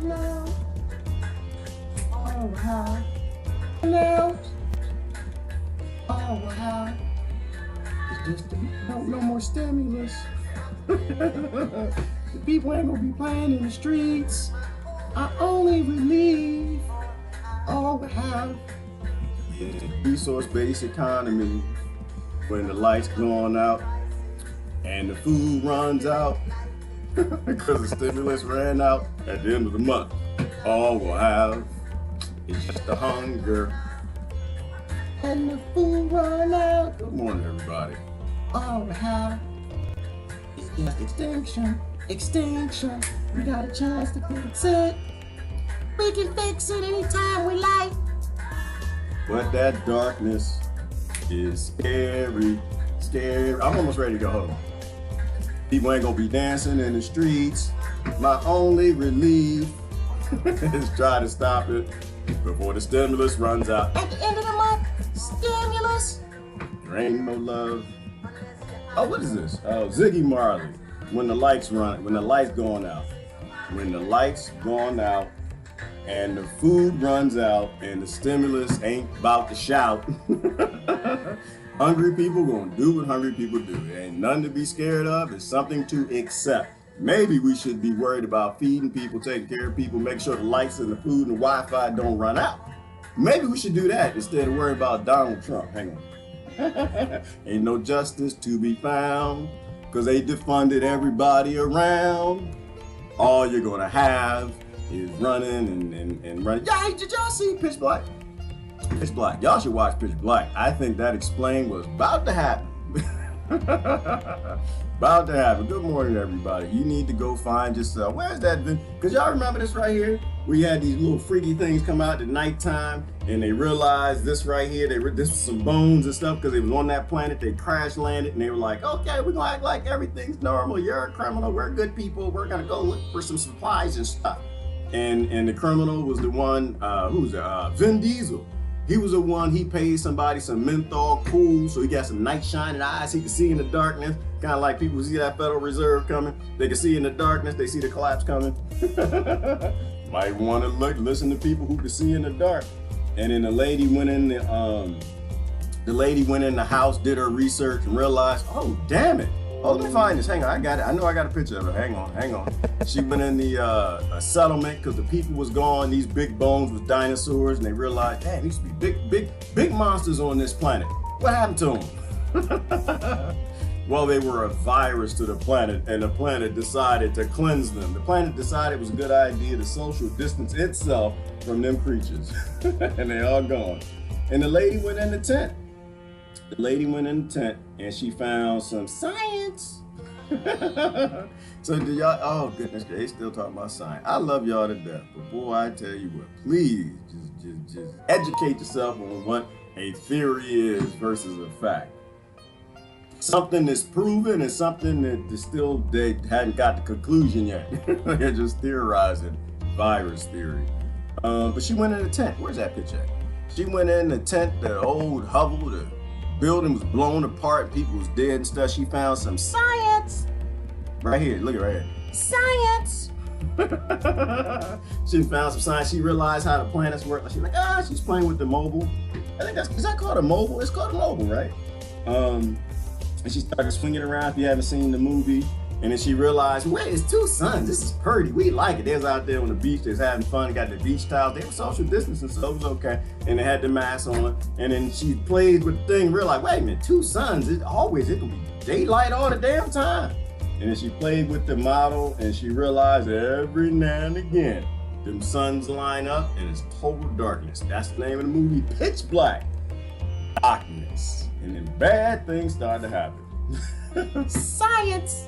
now. Oh, how now. Oh, how. It's just no more stimulus. The people ain't gonna be playing in the streets. I only relieve all we have. It's a resource-based economy. When the lights going out and the food runs out because the stimulus ran out at the end of the month, all we'll have is just the hunger. And the food run out. Good morning, everybody. All we have is just extinction. Extinction. We got a chance to fix it. We can fix it anytime we like. But that darkness is scary, scary. I'm almost ready to go home. People ain't gonna be dancing in the streets. My only relief is try to stop it before the stimulus runs out. At the end of the month, stimulus. There ain't no love. Oh, what is this? Oh, Ziggy Marley. When the lights going out. When the lights going out and the food runs out and the stimulus ain't about to shout. Hungry people gonna do what hungry people do. There ain't nothing to be scared of. It's something to accept. Maybe we should be worried about feeding people, taking care of people, making sure the lights and the food and the Wi-Fi don't run out. Maybe we should do that instead of worrying about Donald Trump. Hang on. Ain't no justice to be found because they defunded everybody around. All you're gonna have is running and running. Yeah, did y'all see Pitch Black? Pitch Black. Y'all should watch Pitch Black. I think that explained what's about to happen. About to happen. Good morning, everybody. You need to go find yourself. Where's that? Because y'all remember this right here? We had these little freaky things come out at nighttime, and they realized this right here. This was some bones and stuff because they was on that planet. They crash landed, and they were like, "Okay, we're gonna act like everything's normal. You're a criminal. We're good people. We're gonna go look for some supplies and stuff." And the criminal was the one. Who was it? Vin Diesel. He was the one. He paid somebody some menthol cool, so he got some night shining eyes. He could see in the darkness, kind of like people who see that Federal Reserve coming. They can see in the darkness. They see the collapse coming. Might want to listen to people who can see in the dark. And then the lady went in the house, did her research, and realized, oh damn it! Oh, let me find this. Hang on, I got it. I know I got a picture of it. Hang on. She went in the a settlement because the people was gone. These big bones was dinosaurs, and they realized, damn, there used to be big monsters on this planet. What happened to them? Well, they were a virus to the planet, and the planet decided to cleanse them. The planet decided it was a good idea to social distance itself from them creatures, and they all gone. And the lady went in the tent. And she found some science. So do y'all, oh goodness, they still talking about science. I love y'all to death, but boy, I tell you what, please just educate yourself on what a theory is versus a fact. Something that's proven and something that is still, they hadn't got the conclusion yet. They're just theorizing virus theory. But she went in the tent. Where's that picture at? She went in the tent, the old hovel, the building was blown apart, people was dead and stuff. She found some science. Right here, look at right here. Science. She found some science. She realized how the planets work. She's like, she's playing with the mobile. I think is that called a mobile? It's called a mobile, right? And she started swinging around, if you haven't seen the movie. And then she realized, wait, it's two suns. This is pretty. We like it. They was out there on the beach. They was having fun. Got the beach towels. They were social distancing, so it was okay. And they had the mask on. And then she played with the thing, realized, wait a minute, two suns. It can be daylight all the damn time. And then she played with the model, and she realized every now and again, them suns line up, and it's total darkness. That's the name of the movie, Pitch Black. Darkness. And then bad things started to happen. Science.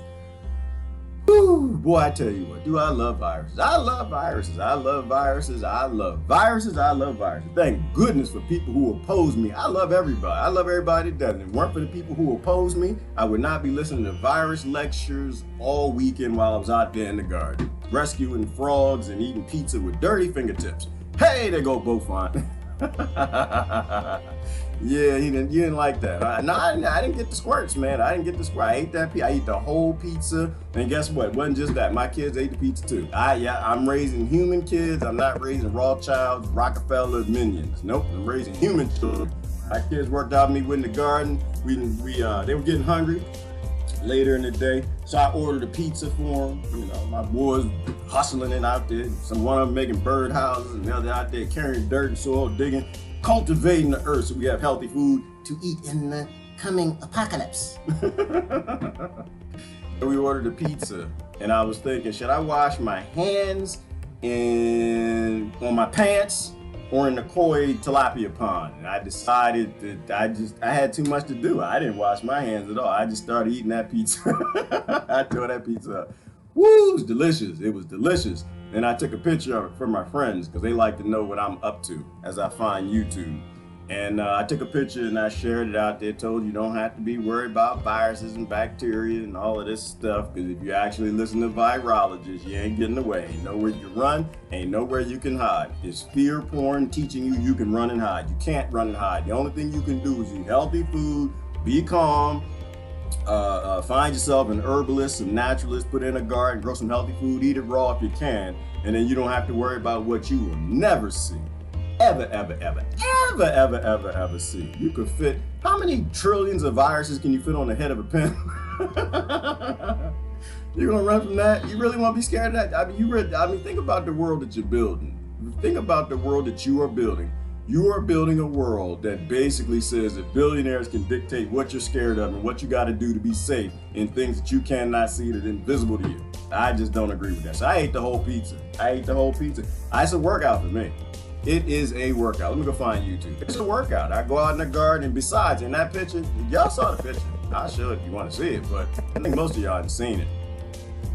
Whew, boy, I tell you what, do I love viruses. I love viruses. I love viruses. I love viruses. I love viruses. Thank goodness for people who oppose me. I love everybody. I love everybody that doesn't. If it weren't for the people who oppose me, I would not be listening to virus lectures all weekend while I was out there in the garden, rescuing frogs and eating pizza with dirty fingertips. Hey, they go both fine. Yeah, you didn't like that. No, I didn't get the squirts, man. I didn't get the squirt. I ate that pizza. I ate the whole pizza. And guess what? It wasn't just that. My kids ate the pizza too. I'm raising human kids. I'm not raising Rothschilds, Rockefeller minions. Nope, I'm raising human children. My kids worked out with me in the garden. They were getting hungry later in the day, so I ordered a pizza for them. You know, my boys hustling it out there. One of them making bird houses, and the other out there carrying dirt and soil, digging, cultivating the earth so we have healthy food to eat in the coming apocalypse. We ordered a pizza, and I was thinking, should I wash my hands on my pants or in the koi tilapia pond? And I decided that I had too much to do. I didn't wash my hands at all. I just started eating that pizza. I tore that pizza up. Woo, it was delicious. It was delicious. And I took a picture of it for my friends because they like to know what I'm up to as I find YouTube. And I took a picture and I shared it out there, told you don't have to be worried about viruses and bacteria and all of this stuff, because if you actually listen to virologists, you ain't getting away. Ain't nowhere you run, ain't nowhere you can hide. It's fear porn teaching you can run and hide. You can't run and hide. The only thing you can do is eat healthy food, be calm, find yourself an herbalist, some naturalist, put in a garden, grow some healthy food, eat it raw if you can, and then you don't have to worry about what you will never see. Ever see. You could fit, how many trillions of viruses can you fit on the head of a pin? You're gonna run from that? You really want to be scared of that? I mean, think about the world that you're building. Think about the world that you are building. You are building a world that basically says that billionaires can dictate what you're scared of and what you got to do to be safe in things that you cannot see that are invisible to you. I just don't agree with that. So I ate the whole pizza. It's a workout for me. It is a workout. Let me go find YouTube. It's a workout. I go out in the garden, and besides, in that picture, y'all saw the picture. I'll show it if you want to see it, but I think most of y'all haven't seen it.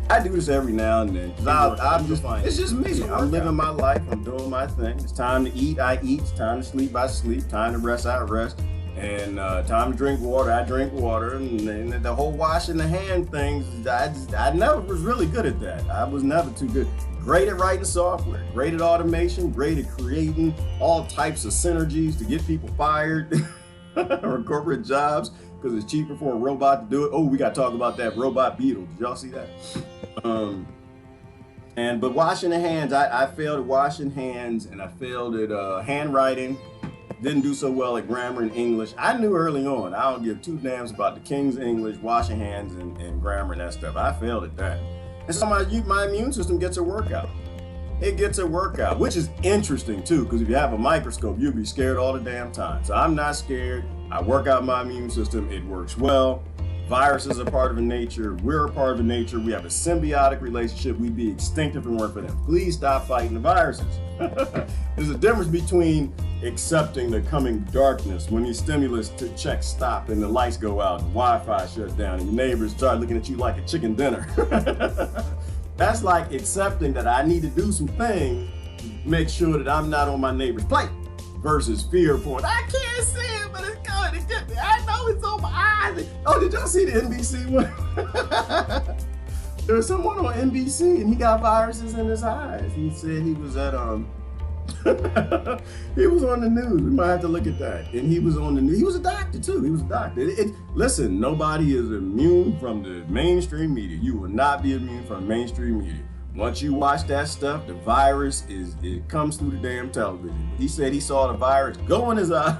I do this every now and then. It's just me. I'm living my life. I'm doing my thing. It's time to eat, I eat. It's time to sleep, I sleep. Time to rest, I rest. And time to drink water, I drink water. And the whole washing the hand things, I never was really good at that. I was never too good. Great at writing software, great at automation, great at creating all types of synergies to get people fired or corporate jobs because it's cheaper for a robot to do it. Oh, we got to talk about that robot beetle. Did y'all see that? But washing the hands, I failed at washing hands, and I failed at handwriting. Didn't do so well at grammar and English. I knew early on, I don't give two damns about the King's English, washing hands, and grammar and that stuff. I failed at that. And so my immune system gets a workout. It gets a workout, which is interesting too, because if you have a microscope, you'll be scared all the damn time. So I'm not scared. I work out my immune system. It works well. Viruses are part of nature. We're a part of nature. We have a symbiotic relationship. We'd be extinct if it weren't for them. Please stop fighting the viruses. There's a difference between accepting the coming darkness when these stimulus checks stop and the lights go out and Wi-Fi shuts down and your neighbors start looking at you like a chicken dinner. That's like accepting that I need to do some things to make sure that I'm not on my neighbor's plate versus fear porn. I can't see it, but it's good. It could be. I know it's on my eyes. Oh, did y'all see the NBC one? There was someone on NBC and he got viruses in his eyes. He said he was at he was on the news. We might have to look at that. And he was on the news. He was a doctor too. He was a doctor. Listen, nobody is immune from the mainstream media. You will not be immune from mainstream media. Once you watch that stuff, the virus it comes through the damn television. He said he saw the virus go in his eyes.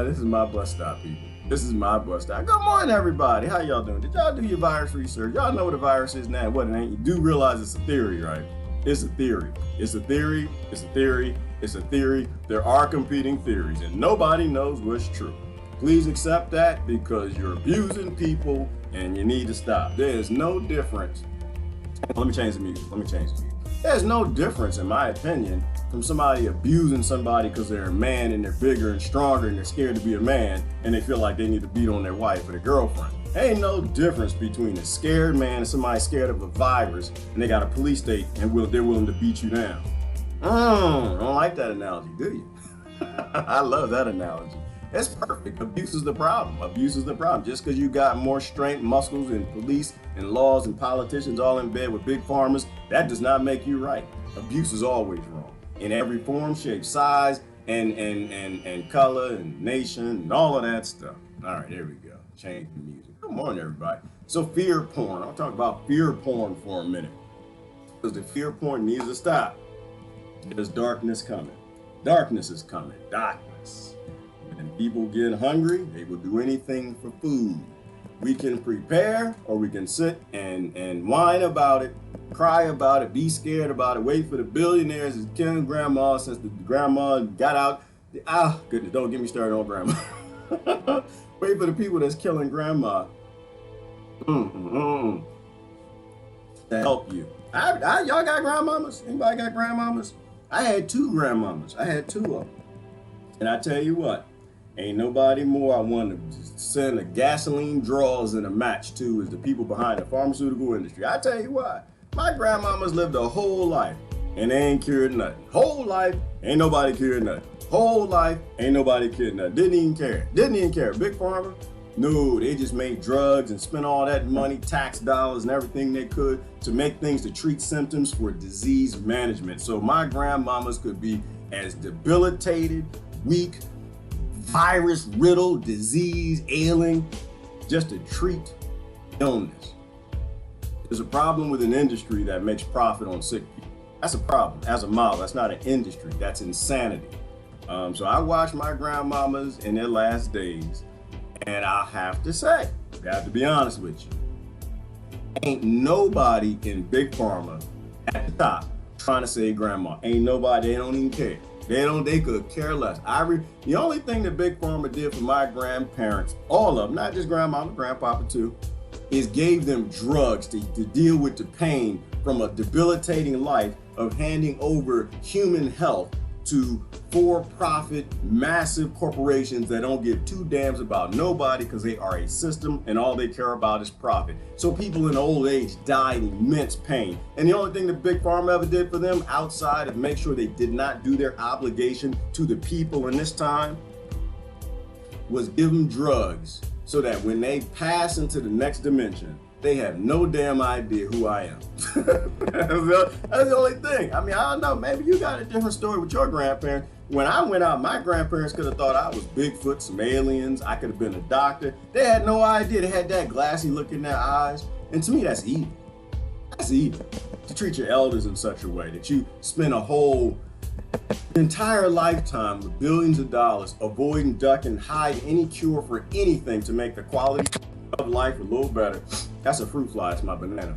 This is my bus stop, people. This is my bus stop. Good morning, everybody. How y'all doing? Did y'all do your virus research? Y'all know what a virus is now. What it ain't? You do realize it's a theory, right? It's a theory. It's a theory. It's a theory. It's a theory. There are competing theories, and nobody knows what's true. Please accept that because you're abusing people, and you need to stop. There is no difference. Let me change the music. There's no difference, in my opinion, from somebody abusing somebody because they're a man and they're bigger and stronger and they're scared to be a man and they feel like they need to beat on their wife or their girlfriend. There ain't no difference between a scared man and somebody scared of a virus and they got a police state and they're willing to beat you down. Don't like that analogy, do you? I love that analogy. It's perfect. Abuse is the problem. Abuse is the problem. Just because you got more strength, muscles, and police and laws and politicians all in bed with big farmers, that does not make you right. Abuse is always wrong. In every form, shape, size, and color and nation and all of that stuff. All right, there we go. Change the music. Come on, everybody. So fear porn. I'll talk about fear porn for a minute. Because the fear porn needs to stop. There's darkness coming. Darkness is coming. Darkness. And people get hungry, they will do anything for food. We can prepare, or we can sit and whine about it, cry about it, be scared about it, wait for the billionaires that's killing grandma since the grandma got out. Goodness, don't get me started on grandma. Wait for the people that's killing grandma to help you. Y'all got grandmamas? Anybody got grandmamas? I had 2 grandmamas. I had 2 of them. And I tell you what, ain't nobody more I want to send a gasoline draws and a match to is the people behind the pharmaceutical industry. I tell you why. My grandmamas lived a whole life and they ain't cured nothing. Whole life, ain't nobody cured nothing. Whole life, ain't nobody cured nothing. Didn't even care. Didn't even care. Big Pharma? No, they just made drugs and spent all that money, tax dollars and everything they could to make things to treat symptoms for disease management. So my grandmamas could be as debilitated, weak, virus-riddled, disease, ailing, just to treat illness. There's a problem with an industry that makes profit on sick people. That's a problem. As a model, that's not an industry. That's insanity. So I watched my grandmamas in their last days, and I have to say, I have to be honest with you, ain't nobody in Big Pharma at the top trying to save grandma. Ain't nobody. They don't even care. They could care less. The only thing that Big Pharma did for my grandparents, all of them, not just grandmama, grandpapa too, is gave them drugs to deal with the pain from a debilitating life of handing over human health to for-profit massive corporations that don't give 2 damns about nobody because they are a system and all they care about is profit. So people in old age die in immense pain. And the only thing that Big Pharma ever did for them outside of make sure they did not do their obligation to the people in this time was give them drugs so that when they pass into the next dimension, they have no damn idea who I am. That's the only thing. I mean, I don't know. Maybe you got a different story with your grandparents. When I went out, my grandparents could have thought I was Bigfoot, some aliens. I could have been a doctor. They had no idea. They had that glassy look in their eyes. And to me, that's evil. That's evil. To treat your elders in such a way that you spend a whole entire lifetime with billions of dollars avoiding, ducking, hide any cure for anything to make the quality of life a little better. That's a fruit fly, it's my banana.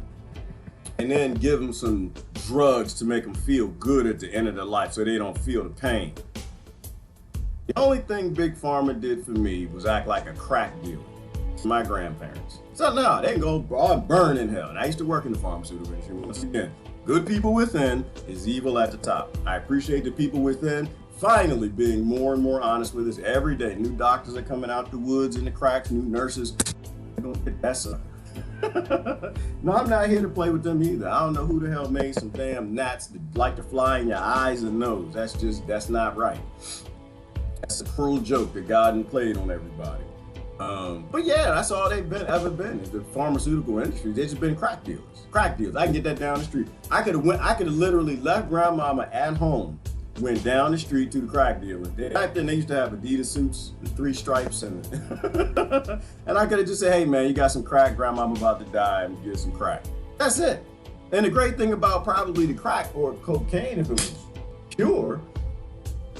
And then give them some drugs to make them feel good at the end of their life so they don't feel the pain. The only thing Big Pharma did for me was act like a crack dealer for my grandparents. So no, they can go all burn in hell. And I used to work in the pharmaceutical industry. Once again, good people within is evil at the top. I appreciate the people within finally being more and more honest with us every day. New doctors are coming out the woods and the cracks, new nurses. Don't get that sucker. No, I'm not here to play with them either. I don't know who the hell made some damn gnats that like to fly in your eyes and nose. That's not right. That's a cruel joke that God done played on everybody. But yeah, that's all they've ever been is the pharmaceutical industry. They've just been crack dealers. Crack dealers. I can get that down the street. I could have literally left grandmama at home, went down the street to the crack dealer. Back then they used to have Adidas suits with 3 stripes and and I could have just said, hey man, you got some crack, grandmama about to die, and get some crack. That's it. And the great thing about probably the crack or cocaine, if it was pure,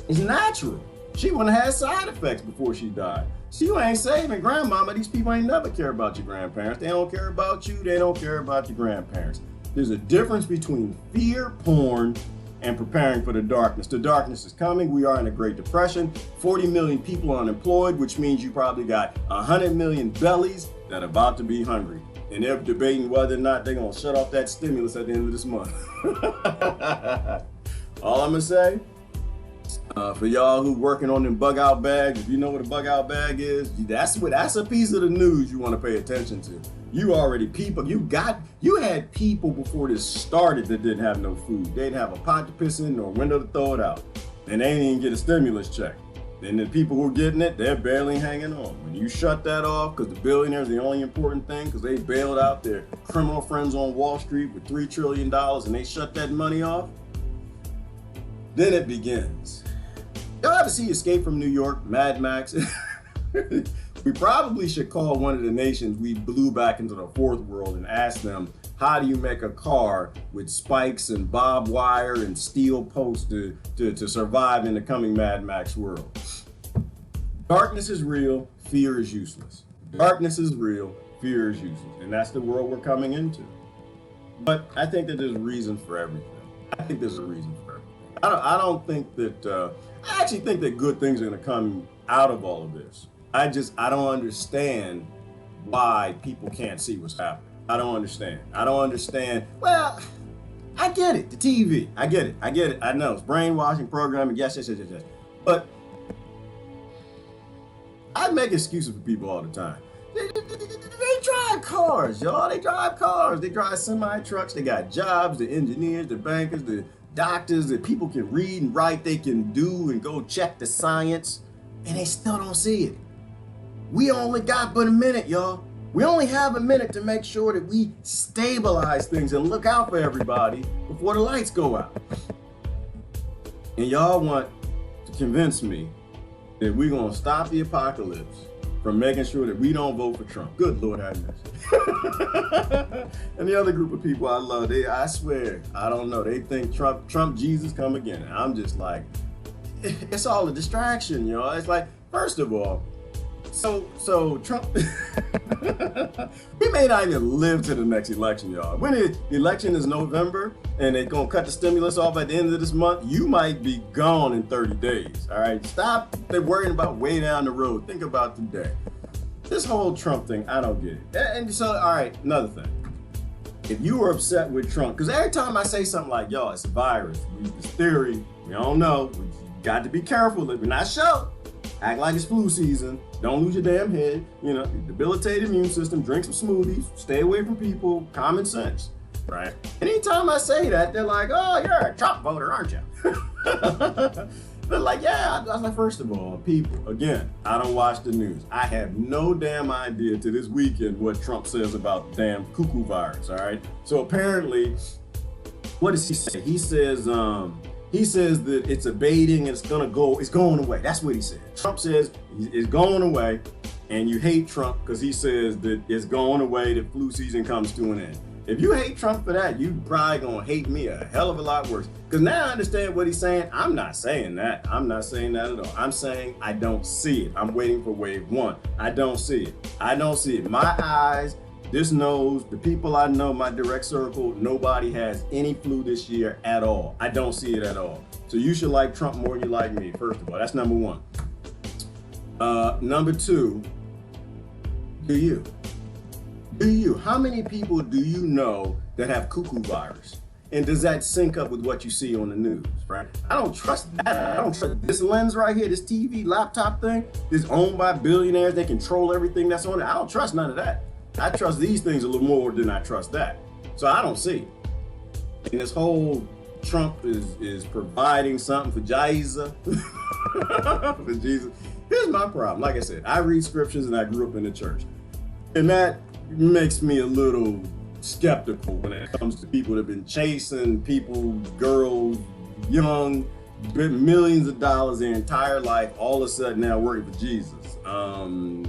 is natural. She wouldn't have had side effects before she died. So you ain't saving grandmama. These people ain't never care about your grandparents. They don't care about you. They don't care about your grandparents. There's a difference between fear porn and preparing for the darkness. The darkness is coming. We are in a Great Depression. 40 million people are unemployed, which means you probably got 100 million bellies that are about to be hungry. And they're debating whether or not they're going to shut off that stimulus at the end of this month. All I'm going to say, for y'all who working on them bug out bags, if you know what a bug out bag is, that's a piece of the news you want to pay attention to. You had people before this started that didn't have no food. They didn't have a pot to piss in or a window to throw it out. And they didn't even get a stimulus check. And the people who are getting it, they're barely hanging on. When you shut that off, because the billionaires are the only important thing, because they bailed out their criminal friends on Wall Street with $3 trillion and they shut that money off, then it begins. Y'all ever see Escape from New York, Mad Max? We probably should call one of the nations we blew back into the fourth world and ask them, how do you make a car with spikes and barbed wire and steel posts to survive in the coming Mad Max world? Darkness is real, fear is useless. Darkness is real, fear is useless. And that's the world we're coming into. But I think that there's a reason for everything. I think there's a reason for everything. I don't think that, I actually think that good things are gonna come out of all of this. I don't understand why people can't see what's happening. I don't understand. Well, I get it, the TV, I get it. I know, it's brainwashing, programming, yes. But I make excuses for people all the time. They drive cars, y'all. They drive cars. They drive semi-trucks. They got jobs, the engineers, the bankers, the doctors, that people can read and write, they can do and go check the science, and they still don't see it. We only got but a minute, y'all. We only have a minute to make sure that we stabilize things and look out for everybody before the lights go out. And y'all want to convince me that we're gonna stop the apocalypse from making sure that we don't vote for Trump. Good Lord have mercy. And the other group of people I love, I swear, I don't know, they think Trump Jesus come again. And I'm just like, it's all a distraction, y'all. It's like, first of all, so Trump, we may not even live to the next election, y'all. When the election is November and they're gonna cut the stimulus off at the end of this month, you might be gone in 30 days, all right? Stop worrying about way down the road. Think about today. This whole Trump thing, I don't get it. And so, all right, another thing. If you were upset with Trump, because every time I say something like, y'all, it's a virus, this theory, we don't know, we got to be careful, we're not sure. Act like it's flu season. Don't lose your damn head. You know, debilitate immune system, drink some smoothies, stay away from people, common sense, right? Anytime I say that, they're like, oh, you're a Trump voter, aren't you? But like, yeah, I was like, first of all, people, again, I don't watch the news. I have no damn idea to this weekend what Trump says about the damn cuckoo virus, all right? So apparently, what does he say? He says that it's abating and it's going away. That's what he said. Trump says it's going away, and you hate Trump because he says that it's going away, the flu season comes to an end. If you hate Trump for that, you probably gonna hate me a hell of a lot worse. Because now I understand what he's saying. I'm not saying that. I'm not saying that at all. I'm saying I don't see it. I'm waiting for wave one. I don't see it. I don't see it. My eyes, this nose, the people I know, my direct circle, nobody has any flu this year at all. I don't see it at all. So you should like Trump more than you like me, first of all. That's number one. Number two, do you? How many people do you know that have cuckoo virus? And does that sync up with what you see on the news, right? I don't trust that. I don't trust this lens right here, this TV, laptop thing, is owned by billionaires. They control everything that's on it. I don't trust none of that. I trust these things a little more than I trust that. So I don't see it. And this whole Trump is providing something for Jesus. For Jesus. Here's my problem. Like I said, I read scriptures and I grew up in the church. And that makes me a little skeptical when it comes to people that have been chasing people, girls, young, millions of dollars their entire life, all of a sudden now working for Jesus. I'm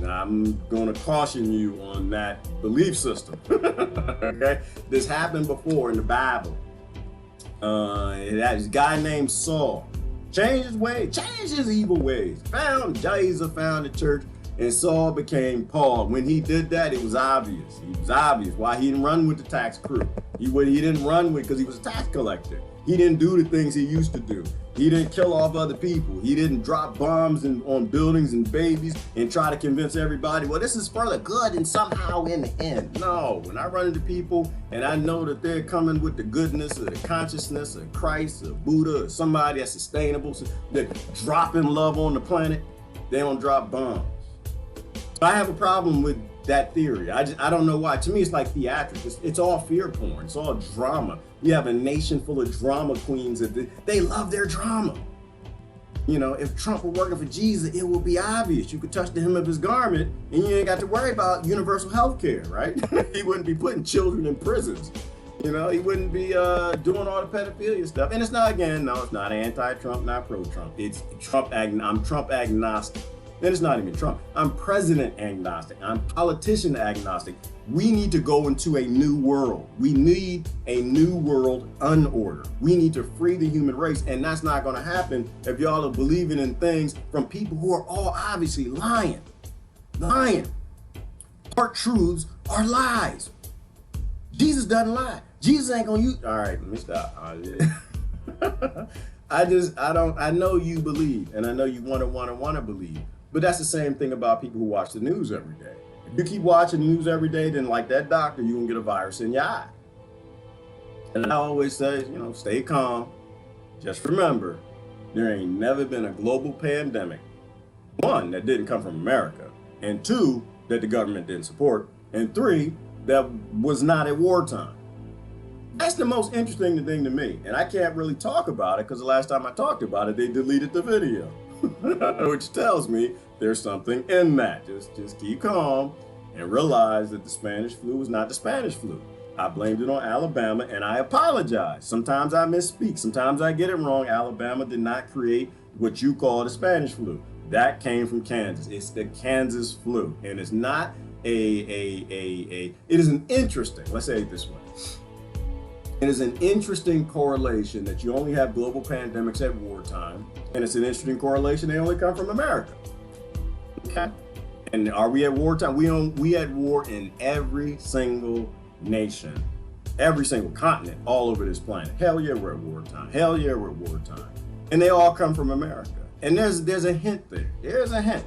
gonna caution you on that belief system. Okay? This happened before in the Bible. This guy named Saul changed his ways, changed his evil ways, found Jesus, found the church, and Saul became Paul. When he did that, it was obvious. It was obvious why he didn't run with the tax crew. He didn't run with because he was a tax collector. He didn't do the things he used to do. He didn't kill off other people. He didn't drop bombs on buildings and babies and try to convince everybody, well, this is for the good and somehow in the end. No, when I run into people and I know that they're coming with the goodness or the consciousness of Christ or Buddha or somebody that's sustainable, so they're dropping love on the planet, they don't drop bombs. So I have a problem with that theory. I don't know why. To me, it's like theatrics. It's all fear porn. It's all drama. We have a nation full of drama queens that they love their drama. You know, if Trump were working for Jesus, it would be obvious. You could touch the hem of his garment and you ain't got to worry about universal health care, right? He wouldn't be putting children in prisons. You know, he wouldn't be doing all the pedophilia stuff. And it's not, again, no, it's not anti-Trump, not pro-Trump. It's Trump. I'm Trump agnostic. Then it's not even Trump. I'm president agnostic. I'm politician agnostic. We need to go into a new world. We need a new world unorder. We need to free the human race. And that's not going to happen if y'all are believing in things from people who are all obviously lying. Lying. Part truths are lies. Jesus doesn't lie. Jesus ain't gonna use. All right, let me stop. I know you believe, and I know you want to believe, but that's the same thing about people who watch the news every day. If you keep watching the news every day, then like that doctor, you gonna get a virus in your eye. And I always say, you know, stay calm. Just remember, there ain't never been a global pandemic, one, that didn't come from America, and two, that the government didn't support, and three, that was not at wartime. That's the most interesting thing to me. And I can't really talk about it because the last time I talked about it, they deleted the video, which tells me there's something in that. Just keep calm and realize that the Spanish flu was not the Spanish flu. I blamed it on Alabama and I apologize. Sometimes I misspeak. Sometimes I get it wrong. Alabama did not create what you call the Spanish flu. That came from Kansas. It's the Kansas flu. And it's not it is an interesting, let's say it this way. It is an interesting correlation that you only have global pandemics at wartime, and it's an interesting correlation they only come from America. Okay. And are we at wartime? We at war in every single nation, every single continent, all over this planet. Hell yeah, we're at wartime. Hell yeah, we're at wartime. And they all come from America. And there's a hint there. There's a hint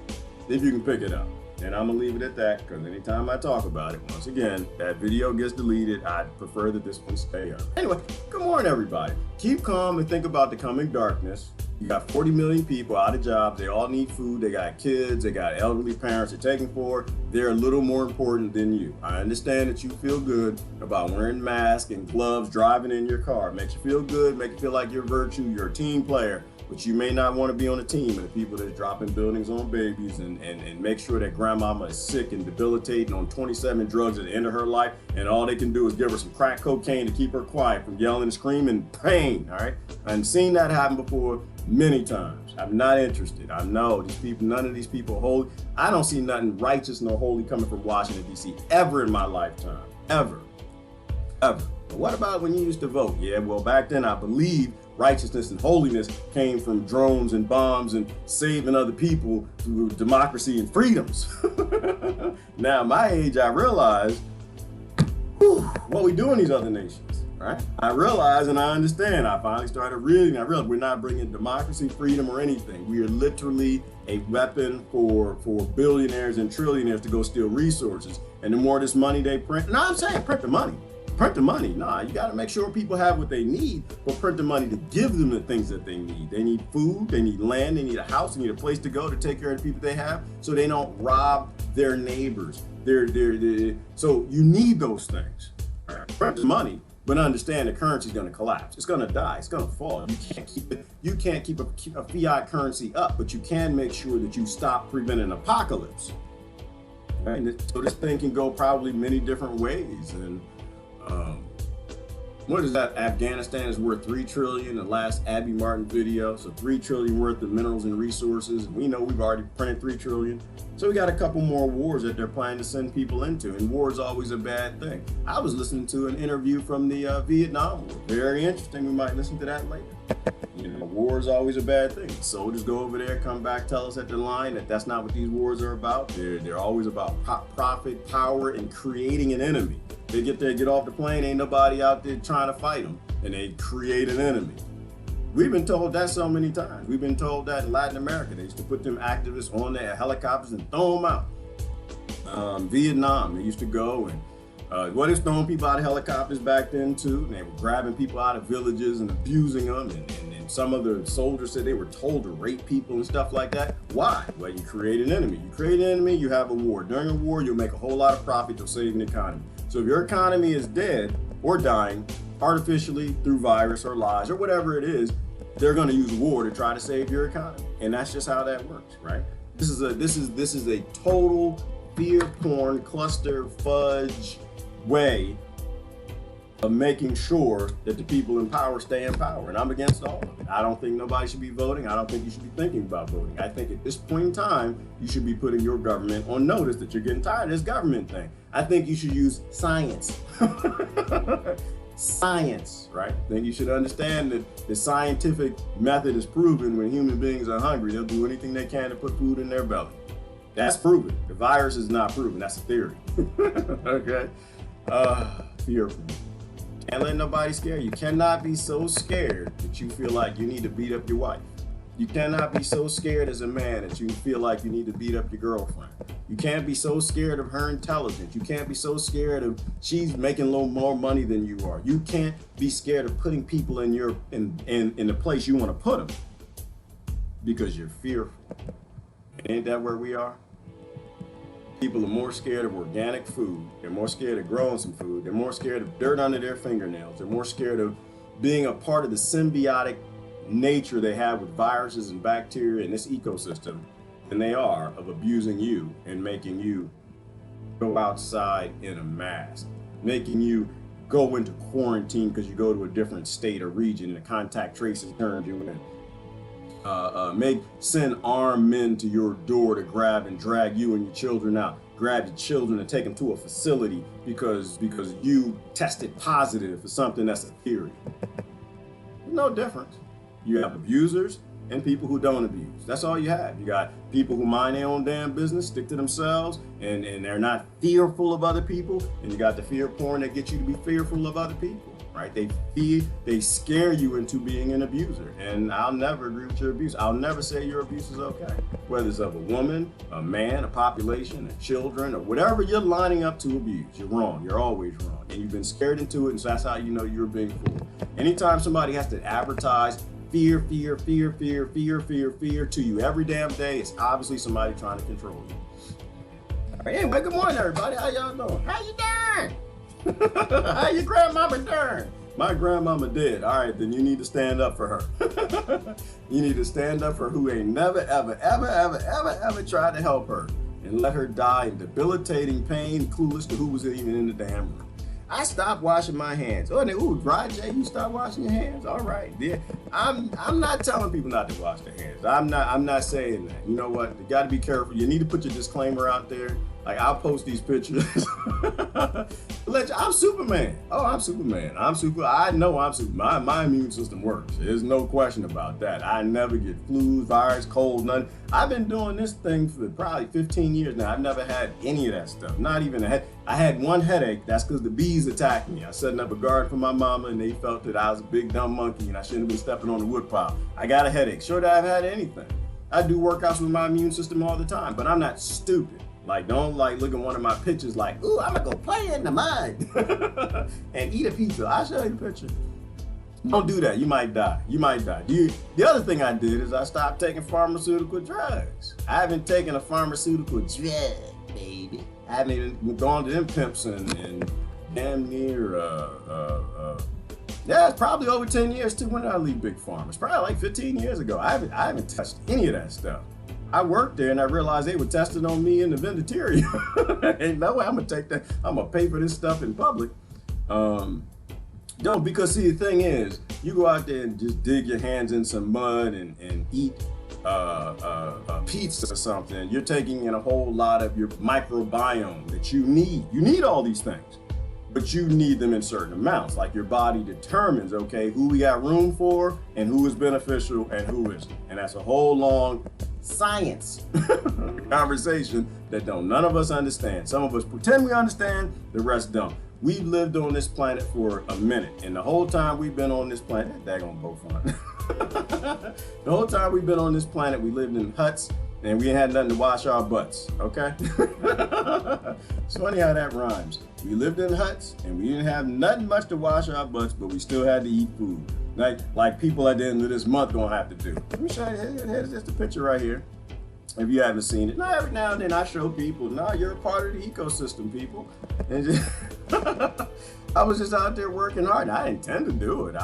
if you can pick it up. And I'm gonna leave it at that because anytime I talk about it, once again, that video gets deleted. I'd prefer that this one stay up. Anyway, good morning, everybody. Keep calm and think about the coming darkness. You got 40 million people out of jobs. They all need food. They got kids. They got elderly parents they're taking for. They're a little more important than you. I understand that you feel good about wearing masks and gloves, driving in your car. It makes you feel good, make you feel like you're virtue, you're a team player. But you may not want to be on a team of the people that's dropping buildings on babies and make sure that grandmama is sick and debilitating on 27 drugs at the end of her life, and all they can do is give her some crack cocaine to keep her quiet from yelling and screaming pain, all right? I've seen that happen before many times. I'm not interested. I know these people, none of these people are holy. I don't see nothing righteous nor holy coming from Washington, D.C. ever in my lifetime, ever. But what about when you used to vote? Yeah, well, back then I believe righteousness and holiness came from drones and bombs and saving other people through democracy and freedoms. Now, at my age, I realize what we do in these other nations, right? I realize and I understand. I finally started reading. I realized we're not bringing democracy, freedom, or anything. We are literally a weapon for billionaires and trillionaires to go steal resources. And the more this money they print, no, I'm saying print the money. Print the money. Nah, you got to make sure people have what they need, but print the money to give them the things that they need. They need food, they need land, they need a house, they need a place to go to take care of the people they have so they don't rob their neighbors. So you need those things. Print the money, but understand the currency is going to collapse. It's going to die. It's going to fall. You can't keep a fiat currency up, but you can make sure that you stop preventing apocalypse. Right? So this thing can go probably many different ways. And what is that? Afghanistan is worth $3 trillion. The last Abby Martin video, so $3 trillion worth of minerals and resources. We know we've already printed $3 trillion. So we got a couple more wars that they're planning to send people into, and war is always a bad thing. I was listening to an interview from the Vietnam War. Very interesting. We might listen to that later. You know, war is always a bad thing. Soldiers go over there, come back, tell us at the line that that's not what these wars are about. They're always about profit, power, and creating an enemy. They get there, get off the plane, ain't nobody out there trying to fight them, and they create an enemy. We've been told that so many times. We've been told that in Latin America. They used to put them activists on their helicopters and throw them out. Vietnam, they used to go and they was throwing people out of helicopters back then too. And they were grabbing people out of villages and abusing them. And some of the soldiers said they were told to rape people and stuff like that. Why? Well, you create an enemy. You create an enemy, you have a war. During a war, you'll make a whole lot of profit. You'll save an economy. So if your economy is dead or dying artificially through virus or lies or whatever it is, they're going to use war to try to save your economy. And that's just how that works, right? This is a total fear porn cluster fudge way of making sure that the people in power stay in power. And I'm against all of it. I don't think nobody should be voting. I don't think you should be thinking about voting. I think at this point in time, you should be putting your government on notice that you're getting tired of this government thing. I think you should use science. Science, right? Then you should understand that the scientific method is proven. When human beings are hungry, they'll do anything they can to put food in their belly. That's proven. The virus is not proven. That's a theory. Okay? Fearful. Can't let nobody scare you. You cannot be so scared that you feel like you need to beat up your wife. You cannot be so scared as a man that you feel like you need to beat up your girlfriend. You can't be so scared of her intelligence. You can't be so scared of she's making a little more money than you are. You can't be scared of putting people in the place you want to put them because you're fearful. Ain't that where we are? People are more scared of organic food. They're more scared of growing some food. They're more scared of dirt under their fingernails. They're more scared of being a part of the symbiotic nature they have with viruses and bacteria in this ecosystem than they are of abusing you and making you go outside in a mask, making you go into quarantine because you go to a different state or region and the contact tracing turns you in. Send armed men to your door to grab and drag you and your children out. Grab your children and take them to a facility because you tested positive for something that's a theory. No difference. You have abusers and people who don't abuse. That's all you have. You got people who mind their own damn business, stick to themselves, and they're not fearful of other people. And you got the fear porn that gets you to be fearful of other people, right? They scare you into being an abuser. And I'll never agree with your abuse. I'll never say your abuse is okay. Whether it's of a woman, a man, a population, a children, or whatever you're lining up to abuse, you're wrong. You're always wrong. And you've been scared into it, and so that's how you know you're being fooled. Anytime somebody has to advertise fear to you every damn day, it's obviously somebody trying to control you. All right, anyway, good morning, everybody. How y'all doing? How you doing? How your grandmama doing? My grandmama dead. All right, then you need to stand up for her. You need to stand up for who ain't never, ever tried to help her and let her die in debilitating pain, clueless to who was even in the damn room. I stopped washing my hands. Oh, dry Jay, you stop washing your hands? All right, yeah. I'm not telling people not to wash their hands. I'm not saying that. You know what? You got to be careful. You need to put your disclaimer out there. Like, I'll post these pictures. I'm Superman. Oh, I'm Superman. I know I'm Superman. My immune system works. There's no question about that. I never get flu, virus, cold, none. I've been doing this thing for probably 15 years now. I've never had any of that stuff. Not even a head. I had one headache. That's because the bees attacked me. I was setting up a garden for my mama, and they felt that I was a big dumb monkey, and I shouldn't have been stepping on the wood pile. I got a headache. Sure that I've had anything. I do workouts with my immune system all the time, but I'm not stupid. Like, don't look at one of my pictures like, ooh, I'm gonna go play in the mud and eat a pizza. I'll show you the picture. Don't do that. You might die. The other thing I did is I stopped taking pharmaceutical drugs. I haven't taken a pharmaceutical drug, baby. I haven't even gone to them pimps and damn near, yeah, it's probably over 10 years too. When did I leave Big Pharma? It's probably like 15 years ago. I haven't touched any of that stuff. I worked there and I realized they were testing on me in the vendetarium. Ain't no way I'm gonna take that. I'm gonna pay for this stuff in public. Don't, because see, the thing is, you go out there and just dig your hands in some mud and eat a pizza or something. You're taking in a whole lot of your microbiome that you need. You need all these things, but you need them in certain amounts. Like, your body determines, okay, who we got room for and who is beneficial and who isn't. And that's a whole long science conversation that none of us understand. Some of us pretend we understand, the rest don't. We've lived on this planet for a minute, and the whole time we've been on this planet, daggone both fun. The whole time we've been on this planet, we lived in huts and we had nothing to wash our butts, okay? It's funny how that rhymes. We lived in huts and we didn't have nothing much to wash our butts, but we still had to eat food. Like people at the end of this month don't have to do. Let me show you, here's just a picture right here. If you haven't seen it. Now, every now and then I show people, no, you're a part of the ecosystem, people. And just I was just out there working hard. I didn't intend to do it.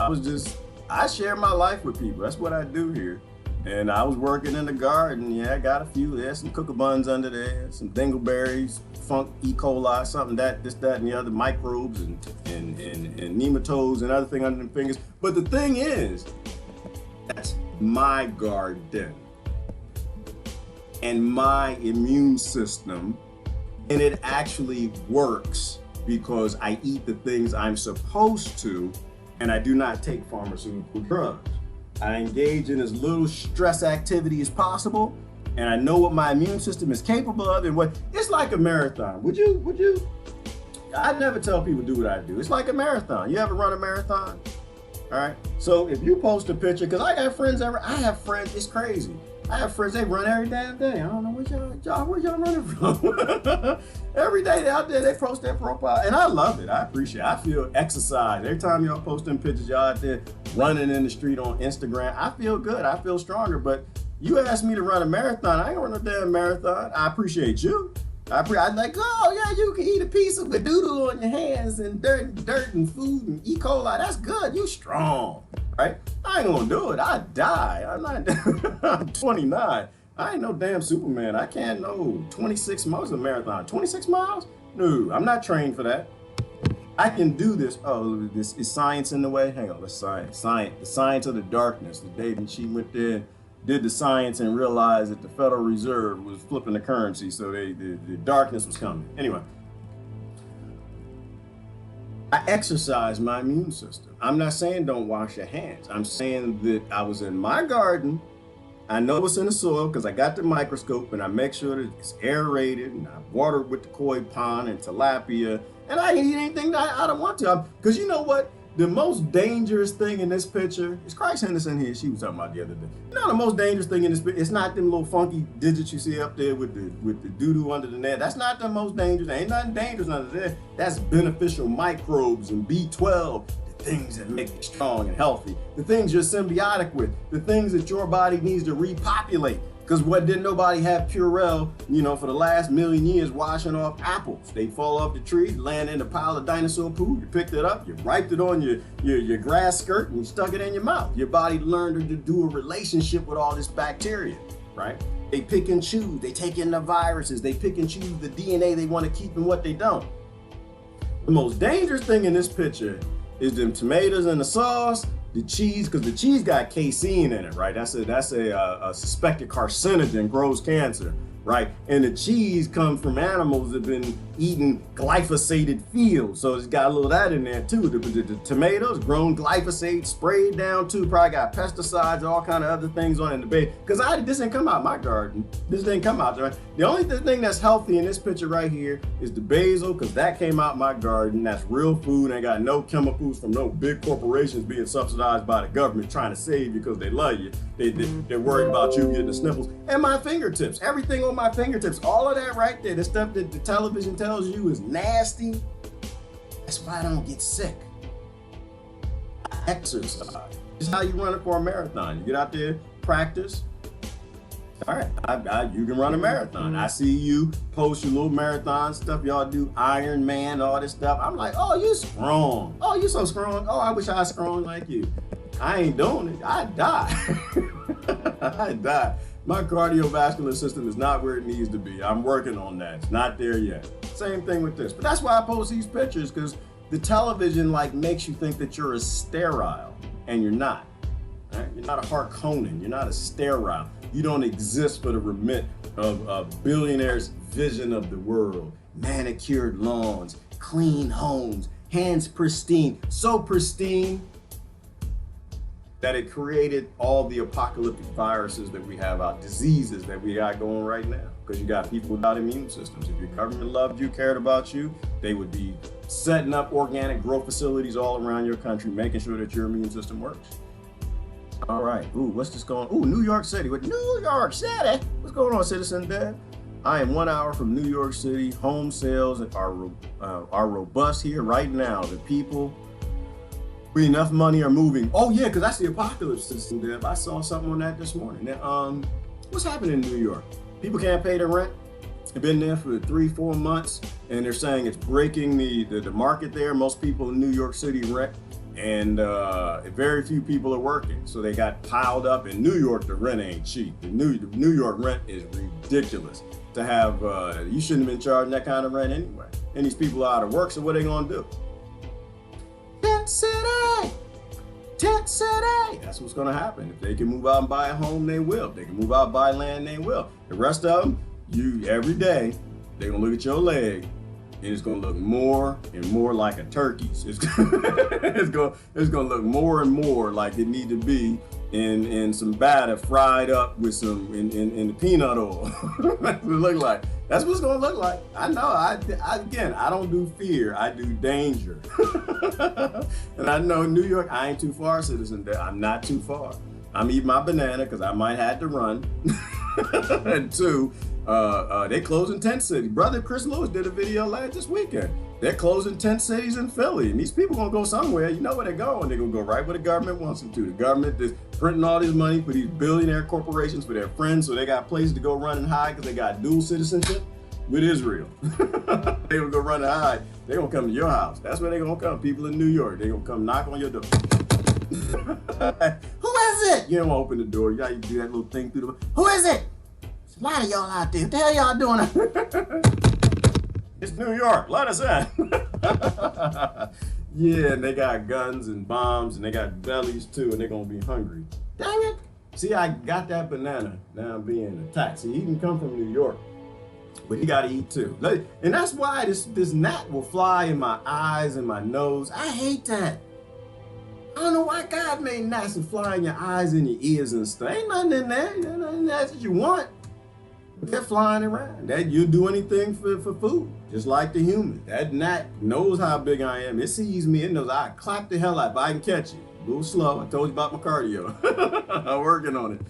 I share my life with people. That's what I do here. And I was working in the garden. Yeah, I got a few. There's some kookabuns under there, some dingleberries, funk, E. coli, something this, that, and the other microbes and nematodes and other thing under the fingers. But the thing is, that's my garden and my immune system, and it actually works because I eat the things I'm supposed to, and I do not take pharmaceutical drugs. I engage in as little stress activity as possible, and I know what my immune system is capable of, and what it's like a marathon. Would you? I never tell people to do what I do. It's like a marathon. You ever run a marathon? All right. So if you post a picture, because I have friends, it's crazy. I have friends, they run every damn day. I don't know where y'all running from. Every day they out there, they post their profile. And I love it. I appreciate it. I feel exercised. Every time y'all posting pictures, y'all out there running in the street on Instagram, I feel good. I feel stronger. But you asked me to run a marathon. I ain't run no damn marathon. I appreciate you. I'd like, oh yeah, you can eat a piece of a doodle on your hands and dirt and food and E. coli. That's good. You strong, right? I ain't gonna do it. I die. I'm 29. I ain't no damn Superman. I can't know 26 miles a marathon. 26 miles? No, I'm not trained for that. I can do this. Oh, this is science in the way. Hang on, let's science. The science of the darkness. The day that she went there, did the science and realized that the Federal Reserve was flipping the currency, so the darkness was coming. Anyway, I exercise my immune system. I'm not saying don't wash your hands. I'm saying that I was in my garden. I know what's in the soil because I got the microscope and I make sure that it's aerated and I water it with the koi pond and tilapia, and I eat anything that I don't want to. Because you know what? The most dangerous thing in this picture is Christ Henderson here. She was talking about the other day. You know the most dangerous thing in this picture? It's not them little funky digits you see up there with the doo-doo under the net. That's not the most dangerous. There ain't nothing dangerous under there. That's beneficial microbes and B12, the things that make you strong and healthy, the things you're symbiotic with, the things that your body needs to repopulate. Because what didn't nobody have Purell, for the last million years washing off apples? They fall off the tree, land in a pile of dinosaur poo, you picked it up, you wiped it on your grass skirt and you stuck it in your mouth. Your body learned to do a relationship with all this bacteria, right? They pick and choose, they take in the viruses, they pick and choose the DNA they want to keep and what they don't. The most dangerous thing in this picture is them tomatoes and the sauce, the cheese, because the cheese got casein in it, right? That's a suspected carcinogen, grows cancer, right? And the cheese comes from animals that have been eating glyphosated fields, so it's got a little of that in there too. The tomatoes grown glyphosate, sprayed down too, probably got pesticides, all kind of other things on it in the bed. Because this didn't come out my garden. This didn't come out there. The only thing that's healthy in this picture right here is the basil, because that came out my garden. That's real food. Ain't got no chemicals from no big corporations being subsidized by the government trying to save you because they love you. They're worried about you getting the sniffles. And my fingertips, everything on my fingertips, all of that right there, the stuff that the television tells you is nasty. That's why I don't get sick. I exercise. This is how you run it for a marathon. You get out there, practice. All right, you can run a marathon. I see you post your little marathon stuff. Y'all do Iron Man, all this stuff. I'm like, oh, you strong. Oh, you so strong. Oh, I wish I was strong like you. I ain't doing it. I die. I die. My cardiovascular system is not where it needs to be. I'm working on that. It's not there yet. Same thing with this. But that's why I post these pictures, because the television makes you think that you're a sterile, and you're not. Right? You're not a Harkonnen. You're not a sterile. You don't exist for the remit of a billionaire's vision of the world. Manicured lawns, clean homes, hands pristine, so pristine that it created all the apocalyptic viruses that we have out, diseases that we got going right now. Because you got people without immune systems. If your government loved you, cared about you, they would be setting up organic growth facilities all around your country, making sure that your immune system works. All right, what's this going on? New York City. New York City? What's going on, Citizen Dad? I am 1 hour from New York City. Home sales are robust here right now. The people with enough money are moving. Oh yeah, because that's the apocalypse, Citizen Dad. I saw something on that this morning. Now, what's happening in New York? People can't pay their rent. They've been there for 3-4 months, and they're saying it's breaking the market there. Most people in New York City rent and very few people are working, so they got piled up. In New York, the rent ain't cheap. The New York rent is ridiculous. To have you shouldn't have been charging that kind of rent anyway. And these people are out of work, so what are they gonna do? Tent city, tent city. That's what's gonna happen. If they can move out and buy a home, they will. If they can move out and buy land, they will. The rest of them, every day, they're gonna look at your leg, and it's gonna look more and more like a turkey's. It's gonna look more and more like it need to be in some batter fried up with some in the peanut oil. That's what it look like. That's what it's gonna look like. I know. Again, I don't do fear. I do danger. And I know New York. I ain't too far, citizen. I'm not too far. I'm eating my banana because I might have to run. And two, they closing tent cities. Brother Chris Lewis did a video this weekend. They're closing tent cities in Philly, and these people gonna go somewhere. You know where they're going? They're gonna go right where the government wants them to. The government is printing all this money for these billionaire corporations for their friends, so they got places to go run and hide because they got dual citizenship with Israel. They will go run and hide. They're gonna come to your house. That's where they're gonna come. People in New York, they're gonna come knock on your door. Who is it? You don't want to open the door. You gotta do that little thing through the door. Who is it? There's a lot of y'all out there. What the hell y'all doing? It's New York. Let us in. Yeah, and they got guns and bombs, and they got bellies too, and they're gonna be hungry. Dang it! See, I got that banana. Now I'm being attacked. See, he can come from New York, but he gotta eat too. And that's why this gnat will fly in my eyes and my nose. I hate that. I don't know why God made gnats to fly in your eyes and your ears and stuff. Ain't nothing in there. Ain't nothing that's what you want. But they're flying around. That you'll do anything for food, just like the human. That gnat knows how big I am. It sees me. It knows I clap the hell out if I can catch it. A little slow. I told you about my cardio. I'm working on it.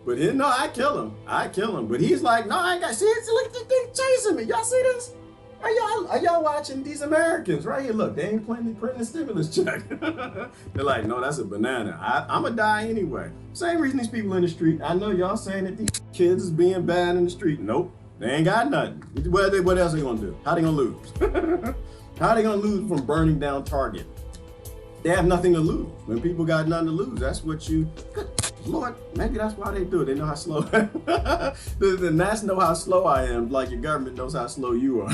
But no, I kill him. I kill him. But he's like, no, I ain't got. See, look at this thing chasing me. Y'all see this? Are y'all watching these Americans right here? Look, they ain't printing a stimulus check. They're like, no, that's a banana. I'm gonna die anyway. Same reason these people in the street. I know y'all saying that these kids is being bad in the street. Nope, they ain't got nothing. What else they gonna do? How they gonna lose? How they gonna lose from burning down Target? They have nothing to lose. When people got nothing to lose, that's what you. Good Lord, maybe that's why they do it. They know how slow. The gnats know how slow I am, like your government knows how slow you are.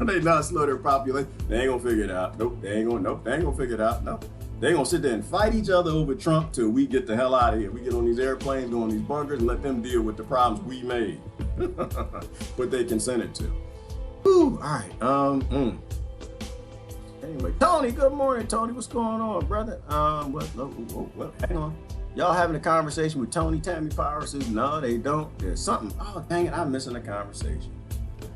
They know how slow their population. They ain't gonna figure it out. Nope, they ain't gonna figure it out. No. They ain't gonna sit there and fight each other over Trump till we get the hell out of here. We get on these airplanes, go on these bunkers, and let them deal with the problems we made. But they consented to. Whew, all right. Anyway, Tony, good morning, Tony. What's going on, brother? Hang on. Y'all having a conversation with Tony? Tammy Power says, no, they don't. There's something. Oh, dang it, I'm missing a conversation.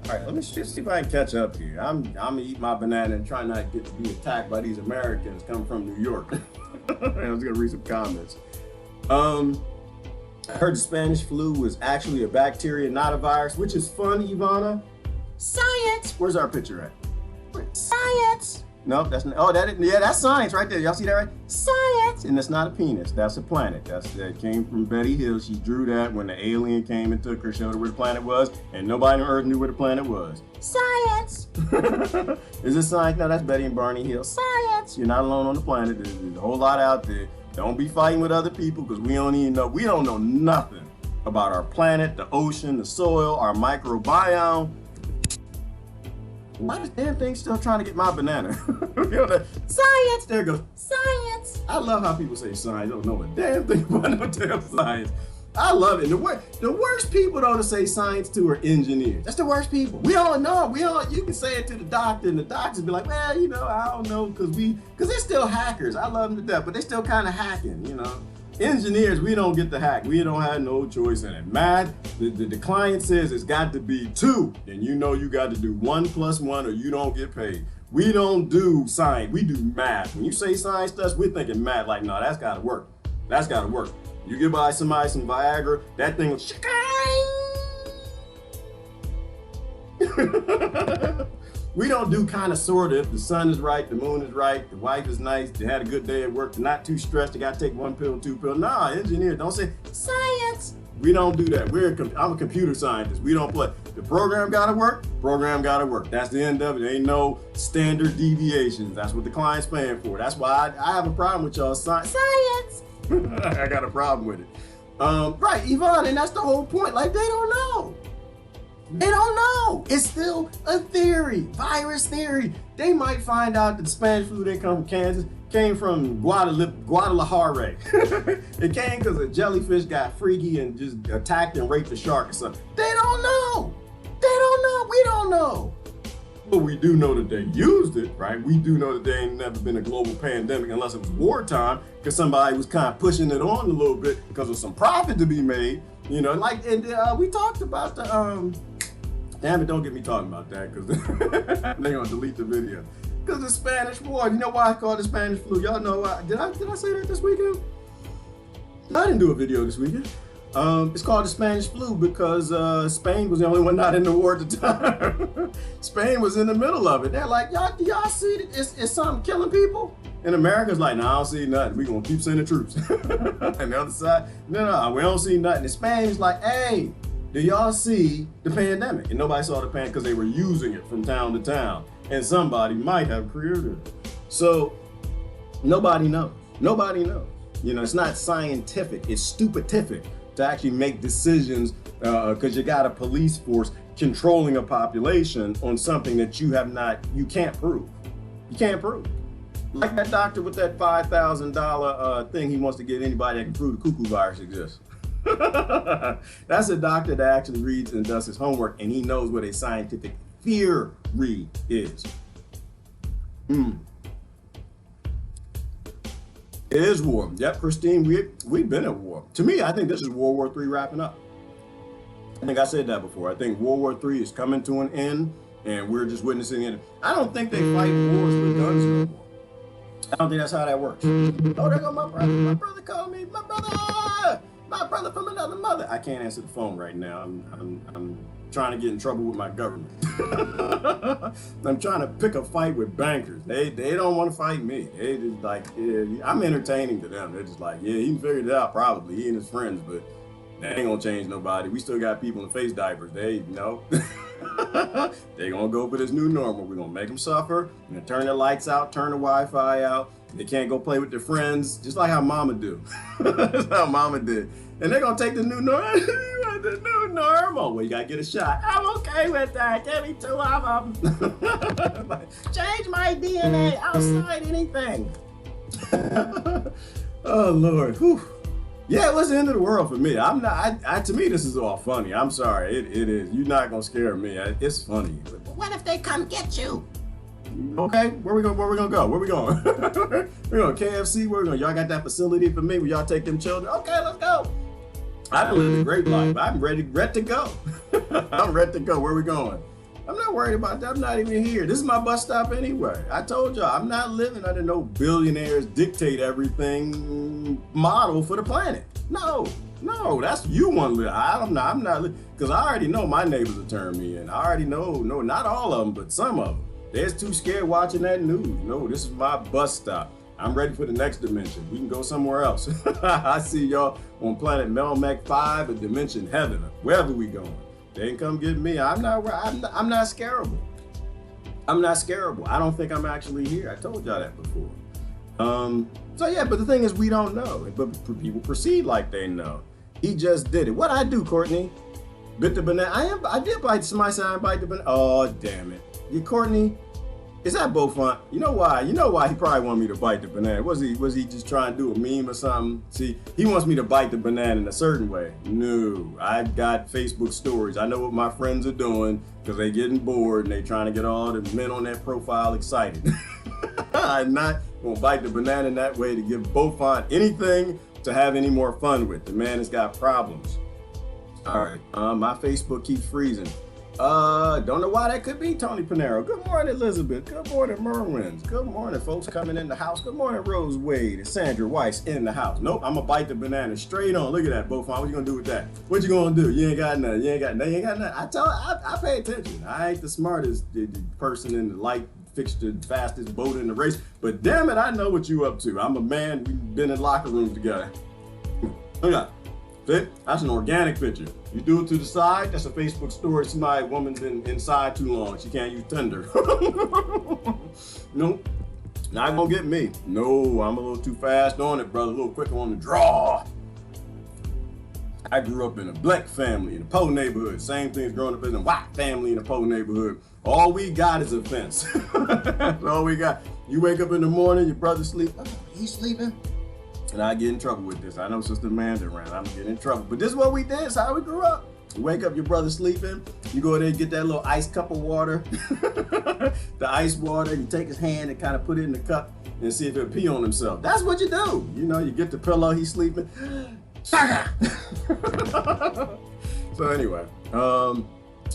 All right, let me see if I can catch up here. I'm gonna eat my banana and try not to be attacked by these Americans coming from New York. I was gonna read some comments. I heard the Spanish flu was actually a bacteria, not a virus, which is fun, Ivana. Science. Where's our picture at? Science. No, that's not. Oh, that's science right there. Y'all see that right? Science. And that's not a penis. That's a planet. That came from Betty Hill. She drew that when the alien came and took her, showed her where the planet was, and nobody on Earth knew where the planet was. Science. Is this science? No, that's Betty and Barney Hill. Science. You're not alone on the planet. There's a whole lot out there. Don't be fighting with other people because we don't know nothing about our planet, the ocean, the soil, our microbiome. Why this damn thing still trying to get my banana? Science! There it goes. Science! I love how people say science. Don't know a damn thing about no damn science. I love it. The worst people though to say science to are engineers. That's the worst people. We all know. You can say it to the doctor and the doctors be like, well, I don't know, because they're still hackers. I love them to death, but they're still kind of hacking, Engineers, we don't get to hack. We don't have no choice in it. Math, the client says it's got to be 2, and you got to do 1 + 1 or you don't get paid. We don't do science, we do math. When you say science to us, we're thinking math, like, no, that's gotta work. That's gotta work. You give by somebody some Viagra, that thing will We don't do kind of sort of. If the sun is right, the moon is right, the wife is nice, they had a good day at work, they're not too stressed, they got to take 1 pill, 2 pills. Nah, engineer, don't say science. We don't do that. I'm a computer scientist. We don't play. The program gotta work. Program gotta work. That's the end of it. There ain't no standard deviations. That's what the client's paying for. That's why I have a problem with y'all science. I got a problem with it. Right, Yvonne, and that's the whole point. Like, they don't know. They don't know. It's still a theory, virus theory. They might find out that the Spanish flu didn't come from Kansas, came from Guadalajara. It came because a jellyfish got freaky and just attacked and raped a shark or something. They don't know. They don't know. We don't know. But we do know that they used it, right? We do know that there ain't never been a global pandemic unless it was wartime, because somebody was kind of pushing it on a little bit because of some profit to be made. You know, like, and we talked about the, damn it, don't get me talking about that, because they're going to delete the video. Because the Spanish War, you know why I call it the Spanish flu? Y'all know why. Did I say that this weekend? I didn't do a video this weekend. It's called the Spanish flu because Spain was the only one not in the war at the time. Spain was in the middle of it. They're like, y'all see it? It's something killing people? And America's like, nah, I don't see nothing. We're going to keep sending troops. And the other side, no, we don't see nothing. And Spain's like, hey, do y'all see the pandemic? And nobody saw the pandemic because they were using it from town to town. And somebody might have created it. So nobody knows. Nobody knows. You know, it's not scientific. It's stupidific to actually make decisions because you got a police force controlling a population on something that you can't prove. You can't prove. Like that doctor with that $5,000 thing, he wants to get anybody that can prove the cuckoo virus exists. That's a doctor that actually reads and does his homework, and he knows what a scientific theory is. It is war. Yep, Christine, we've been at war. To me, I think this is World War III wrapping up. I think I said that before. I think World War III is coming to an end, and we're just witnessing it. I don't think they fight wars with guns no more. I don't think that's how that works. Oh, there go my brother. My brother called me. My brother from another mother. I can't answer the phone right now. I'm trying to get in trouble with my government. I'm trying to pick a fight with bankers. They don't want to fight me. They just like, yeah, I'm entertaining to them. They're just like, yeah, he figured it out probably, he and his friends, but they ain't gonna change nobody. We still got people in face diapers. They know. They gonna go for this new normal. We're gonna make them suffer. We're gonna turn the lights out, turn the Wi-Fi out. They can't go play with their friends, just like how mama do. That's how mama did. And they're gonna take the new normal. The new normal. Well, you gotta get a shot. I'm okay with that. Give me 2 of them. Change my DNA outside anything. Oh Lord. Whew. Yeah, it was the end of the world for me. I'm not. To me, this is all funny. I'm sorry. It is. You're not gonna scare me. It's funny. But what if they come get you? Okay, where we gonna go? Where we going? We're going KFC. Where we going? Y'all got that facility for me? Will y'all take them children? Okay, let's go. I've lived a great life. I'm ready to go. I'm ready to go. Where we going? I'm not worried about that. I'm not even here. This is my bus stop anyway. I told y'all, I'm not living under no billionaires dictate everything model for the planet. No, that's you want to live. I'm not because I already know my neighbors will turn me in. I already know, no, not all of them, but some of them. They're too scared watching that news. No, this is my bus stop. I'm ready for the next dimension. We can go somewhere else. I see y'all on planet Melmac 5 or Dimension Heaven, wherever we going. They ain't come get me. I'm not scareable. I'm not scareable. I don't think I'm actually here. I told y'all that before. So yeah, but the thing is, we don't know. But people proceed like they know. He just did it. What'd I do, Courtney? Bit the banana. I did bite somebody. Said I bite the banana. Oh, damn it. You, Courtney, is that Beaufont? You know why? You know why he probably wanted me to bite the banana. Was he just trying to do a meme or something? See, he wants me to bite the banana in a certain way. No, I've got Facebook stories. I know what my friends are doing because they getting bored and they trying to get all the men on that profile excited. I'm not gonna bite the banana in that way to give Beaufont anything to have any more fun with. The man has got problems. All right, my Facebook keeps freezing. Don't know why that could be, Tony Panero. Good morning, Elizabeth. Good morning, Merwins. Good morning, folks coming in the house. Good morning, Rose Wade and Sandra Weiss in the house. Nope, I'm gonna bite the banana straight on. Look at that, Beaufont. What you gonna do with that? What you gonna do? You ain't got nothing. You ain't got nothing. I pay attention. I ain't the smartest person in the light fixture, fastest boat in the race, but damn it, I know what you up to. I'm a man. We've been in locker rooms together. Look at See? That's an organic picture. You do it to the side, that's a Facebook story. Somebody, woman's inside too long. She can't use Tinder. Nope. Not gonna get me. No, I'm a little too fast on it, brother. A little quicker on the draw. I grew up in a black family in a poor neighborhood. Same thing as growing up in a white family in a poor neighborhood. All we got is offense. That's all we got. You wake up in the morning, your brother sleep. Oh, he's sleeping. And I get in trouble with this. I know Sister Amanda around. I'm getting in trouble. But this is what we did. It's how we grew up. You wake up, your brother sleeping. You go there and get that little iced cup of water. The ice water. You take his hand and kind of put it in the cup and see if he'll pee on himself. That's what you do. You know, you get the pillow, he's sleeping. So anyway,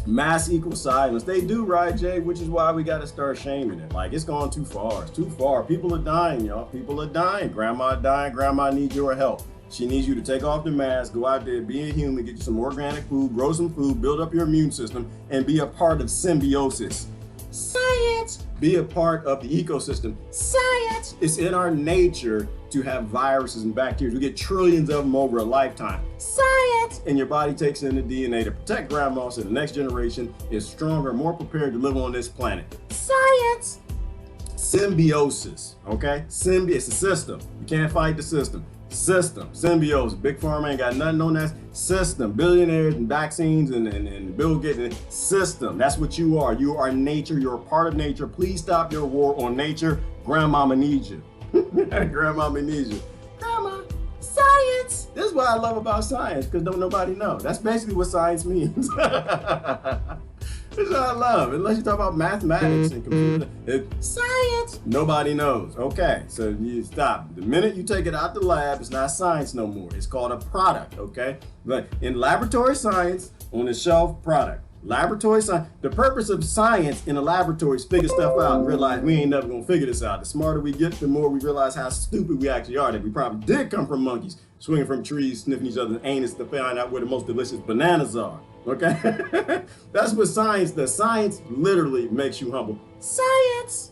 mass equals silence. They do, right, Jay? Which is why we got to start shaming it. Like, it's gone too far. It's too far. People are dying, y'all. People are dying. Grandma dying. Grandma needs your help. She needs you to take off the mask, go out there, be a human, get you some organic food, grow some food, build up your immune system, and be a part of symbiosis. Science! Be a part of the ecosystem. Science! It's in our nature to have viruses and bacteria. We get trillions of them over a lifetime. Science! And your body takes in the DNA to protect grandma so the next generation is stronger, more prepared to live on this planet. Science! Symbiosis, okay? It's a system. You can't fight the system. System, symbiosis. Big Pharma ain't got nothing on that system. Billionaires and vaccines and Bill Gates. System. That's what you are. You are nature. You're a part of nature. Please stop your war on nature. Grandmama needs you. Grandmama needs you. Grandma, science. This is what I love about science, because don't nobody know. That's basically what science means. That's what I love. Unless you talk about mathematics and computer, science, nobody knows. Okay, so you stop. The minute you take it out the lab, it's not science no more. It's called a product, okay? But in laboratory science, on the shelf, product. Laboratory science, the purpose of science in a laboratory is figure stuff out and realize we ain't never gonna figure this out. The smarter we get, the more we realize how stupid we actually are, that we probably did come from monkeys, swinging from trees, sniffing each other's anus to find out where the most delicious bananas are. Okay? That's what science does. Science literally makes you humble. Science!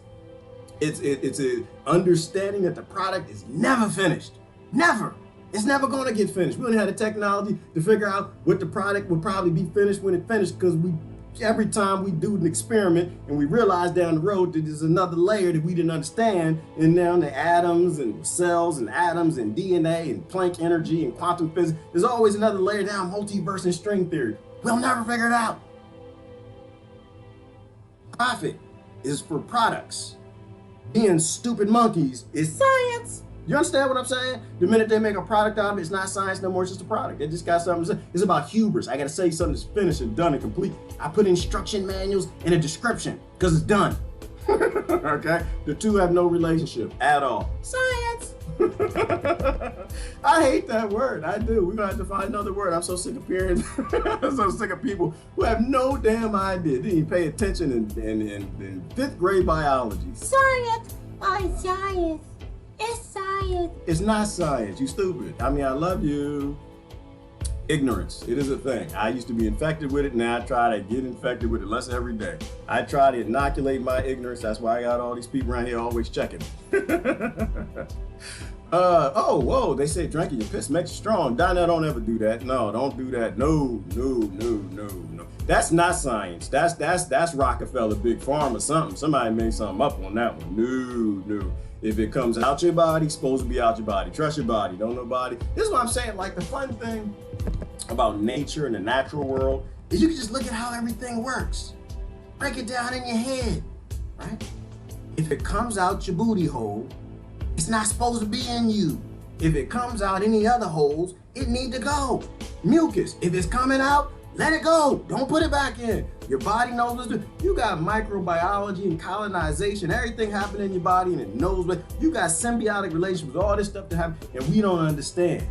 It's a understanding that the product is never finished. Never. It's never going to get finished. We only had the technology to figure out what the product would probably be finished when it finished, because every time we do an experiment and we realize down the road that there's another layer that we didn't understand, and now the atoms and cells and atoms and DNA and Planck energy and quantum physics, there's always another layer down, multiverse and string theory. We'll never figure it out. Profit is for products. Being stupid monkeys is science. You understand what I'm saying? The minute they make a product out of it, it's not science no more, it's just a product. They just got something to say. It's about hubris. I gotta say something that's finished and done and complete. I put instruction manuals in a description because it's done. Okay? The two have no relationship at all. Science! I hate that word. I do. We're gonna have to find another word. I'm so sick of hearing. I'm so sick of people who have no damn idea. Didn't even pay attention in 5th grade biology. Science! Oh, it's science. It's science. It's not science. You stupid. I mean, I love you. Ignorance. It is a thing. I used to be infected with it. Now I try to get infected with it less every day. I try to inoculate my ignorance. That's why I got all these people around here always checking. Oh, whoa. They say drinking your piss makes you strong. Donnell, don't ever do that. No, don't do that. No. That's not science. That's Rockefeller, Big Pharma, something. Somebody made something up on that one. No. If it comes out your body, it's supposed to be out your body. Trust your body. Don't nobody. This is what I'm saying. Like, the fun thing about nature and the natural world is you can just look at how everything works. Break it down in your head, right? If it comes out your booty hole, it's not supposed to be in you. If it comes out any other holes, it need to go. Mucus, if it's coming out, let it go. Don't put it back in. Your body knows what to do. You got microbiology and colonization, everything happening in your body, and it knows what. You got symbiotic relationships, all this stuff to happen, and we don't understand.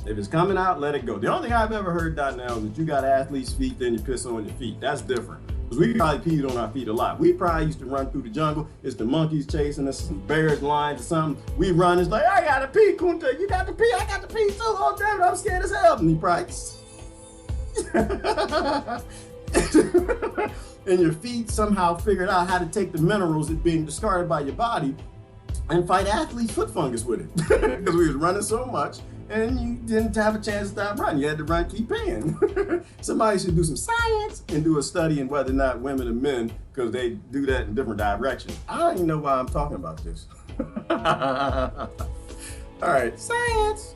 If it's coming out, let it go. The only thing I've ever heard, Donnell, is that you got athlete's feet, then you piss on your feet. That's different. Because we probably peed on our feet a lot. We probably used to run through the jungle. It's the monkeys chasing us, some bears, lions, or something. We run, it's like, I got to pee, Kunta. You got to pee, I got to pee too. Oh, damn it, I'm scared as hell. And he probably... and your feet somehow figured out how to take the minerals that being discarded by your body and fight athlete's foot fungus with it. Because we was running so much and you didn't have a chance to stop running. You had to run, keep paying. Somebody should do some science and do a study in whether or not women and men, because they do that in different directions. I don't even know why I'm talking about this. All right, science.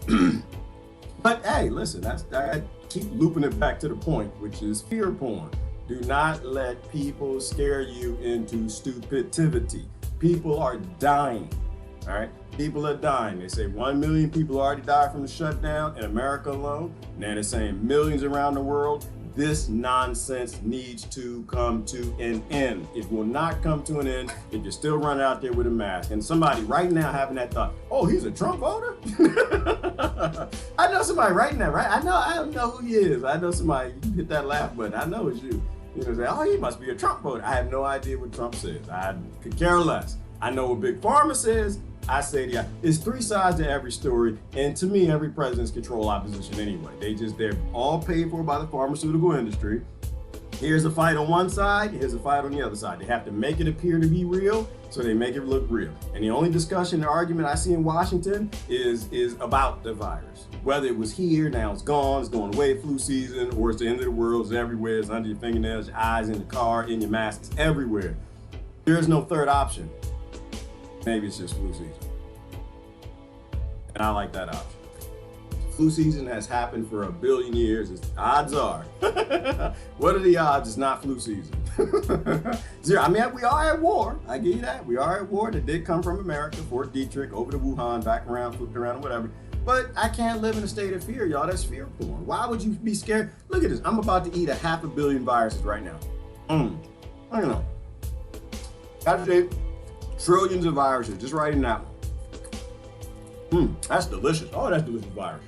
But hey, listen, I keep looping it back to the point, which is fear porn. Do not let people scare you into stupidity. People are dying, all right? People are dying. They say 1 million people already died from the shutdown in America alone. Now they're saying millions around the world. This nonsense needs to come to an end. It will not come to an end if you're still running out there with a mask. And somebody right now having that thought, oh, he's a Trump voter? I know somebody right now, right? I don't know who he is. I know somebody, you hit that laugh button. I know it's you. You know, say, oh, he must be a Trump voter. I have no idea what Trump says. I could care less. I know what Big Pharma says. I say to you, it's three sides to every story, and to me, every president's control opposition anyway. They're all paid for by the pharmaceutical industry. Here's a fight on one side, here's a fight on the other side. They have to make it appear to be real, so they make it look real. And the only discussion and argument I see in Washington is about the virus. Whether it was here, now it's gone, it's going away, flu season, or it's the end of the world, it's everywhere, it's under your fingernails, your eyes, in the car, in your mask, it's everywhere. There is no third option. Maybe it's just flu season. And I like that option. Flu season has happened for 1 billion years. Odds are. What are the odds it's not flu season? Zero. I mean, we are at war. I give you that. We are at war. That did come from America, Fort Detrick, over to Wuhan, back around, flipped around, whatever. But I can't live in a state of fear, y'all. That's fear porn. Why would you be scared? Look at this. I'm about to eat 500 million viruses right now. I don't know. Got to trillions of viruses, just right in that one. That's delicious. Oh, that's delicious virus.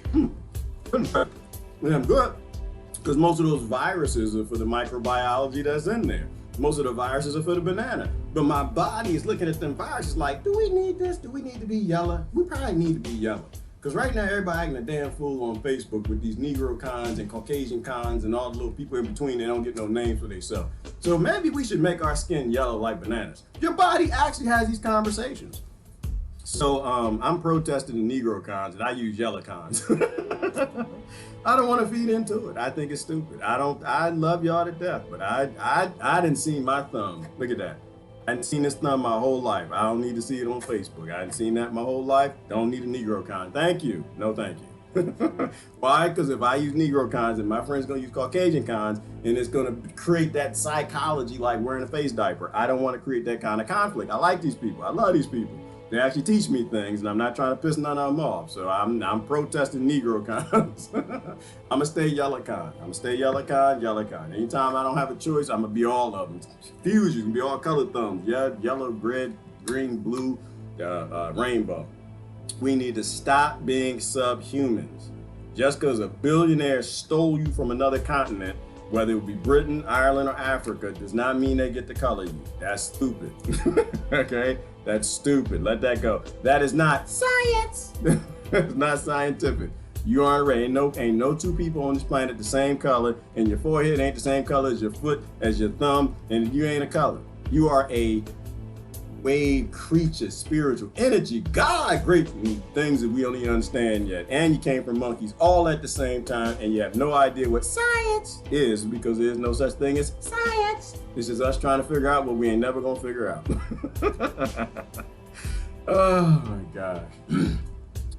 Yeah, good. Because most of those viruses are for the microbiology that's in there. Most of the viruses are for the banana. But my body is looking at them viruses like, do we need this? Do we need to be yellow? We probably need to be yellow. Because right now, everybody acting a damn fool on Facebook with these Negro cons and Caucasian cons and all the little people in between that don't get no names for themselves. So maybe we should make our skin yellow like bananas. Your body actually has these conversations. So I'm protesting the Negro cons and I use yellow cons. I don't want to feed into it. I think it's stupid. I love y'all to death, but I didn't see my thumb. Look at that. I hadn't seen this thumb my whole life. I don't need to see it on Facebook. I hadn't seen that my whole life. Don't need a Negro con. Thank you. No, thank you. Why? Because if I use Negro cons and my friend's going to use Caucasian cons, and it's going to create that psychology like wearing a face diaper. I don't want to create that kind of conflict. I like these people. I love these people. They actually teach me things, and I'm not trying to piss none of them off. So I'm protesting Negro cons. I'm gonna stay yellow con. I'm gonna stay yellow con, yellow con. Anytime I don't have a choice, I'm gonna be all of them. Fuse, you can be all colored thumbs. Yeah, yellow, red, green, blue, rainbow. We need to stop being subhumans. Just because a billionaire stole you from another continent, whether it be Britain, Ireland, or Africa, does not mean they get to color you. That's stupid. Okay? That's stupid. Let that go. That is not science. It's not scientific. You aren't ready. Ain't no two people on this planet the same color, and your forehead ain't the same color as your foot, as your thumb, and you ain't a color. You are a wave creature, spiritual energy, God, great things that we don't even understand yet. And you came from monkeys all at the same time, and you have no idea what science is, because there's no such thing as science. This is us trying to figure out what we ain't never gonna figure out. Oh my gosh.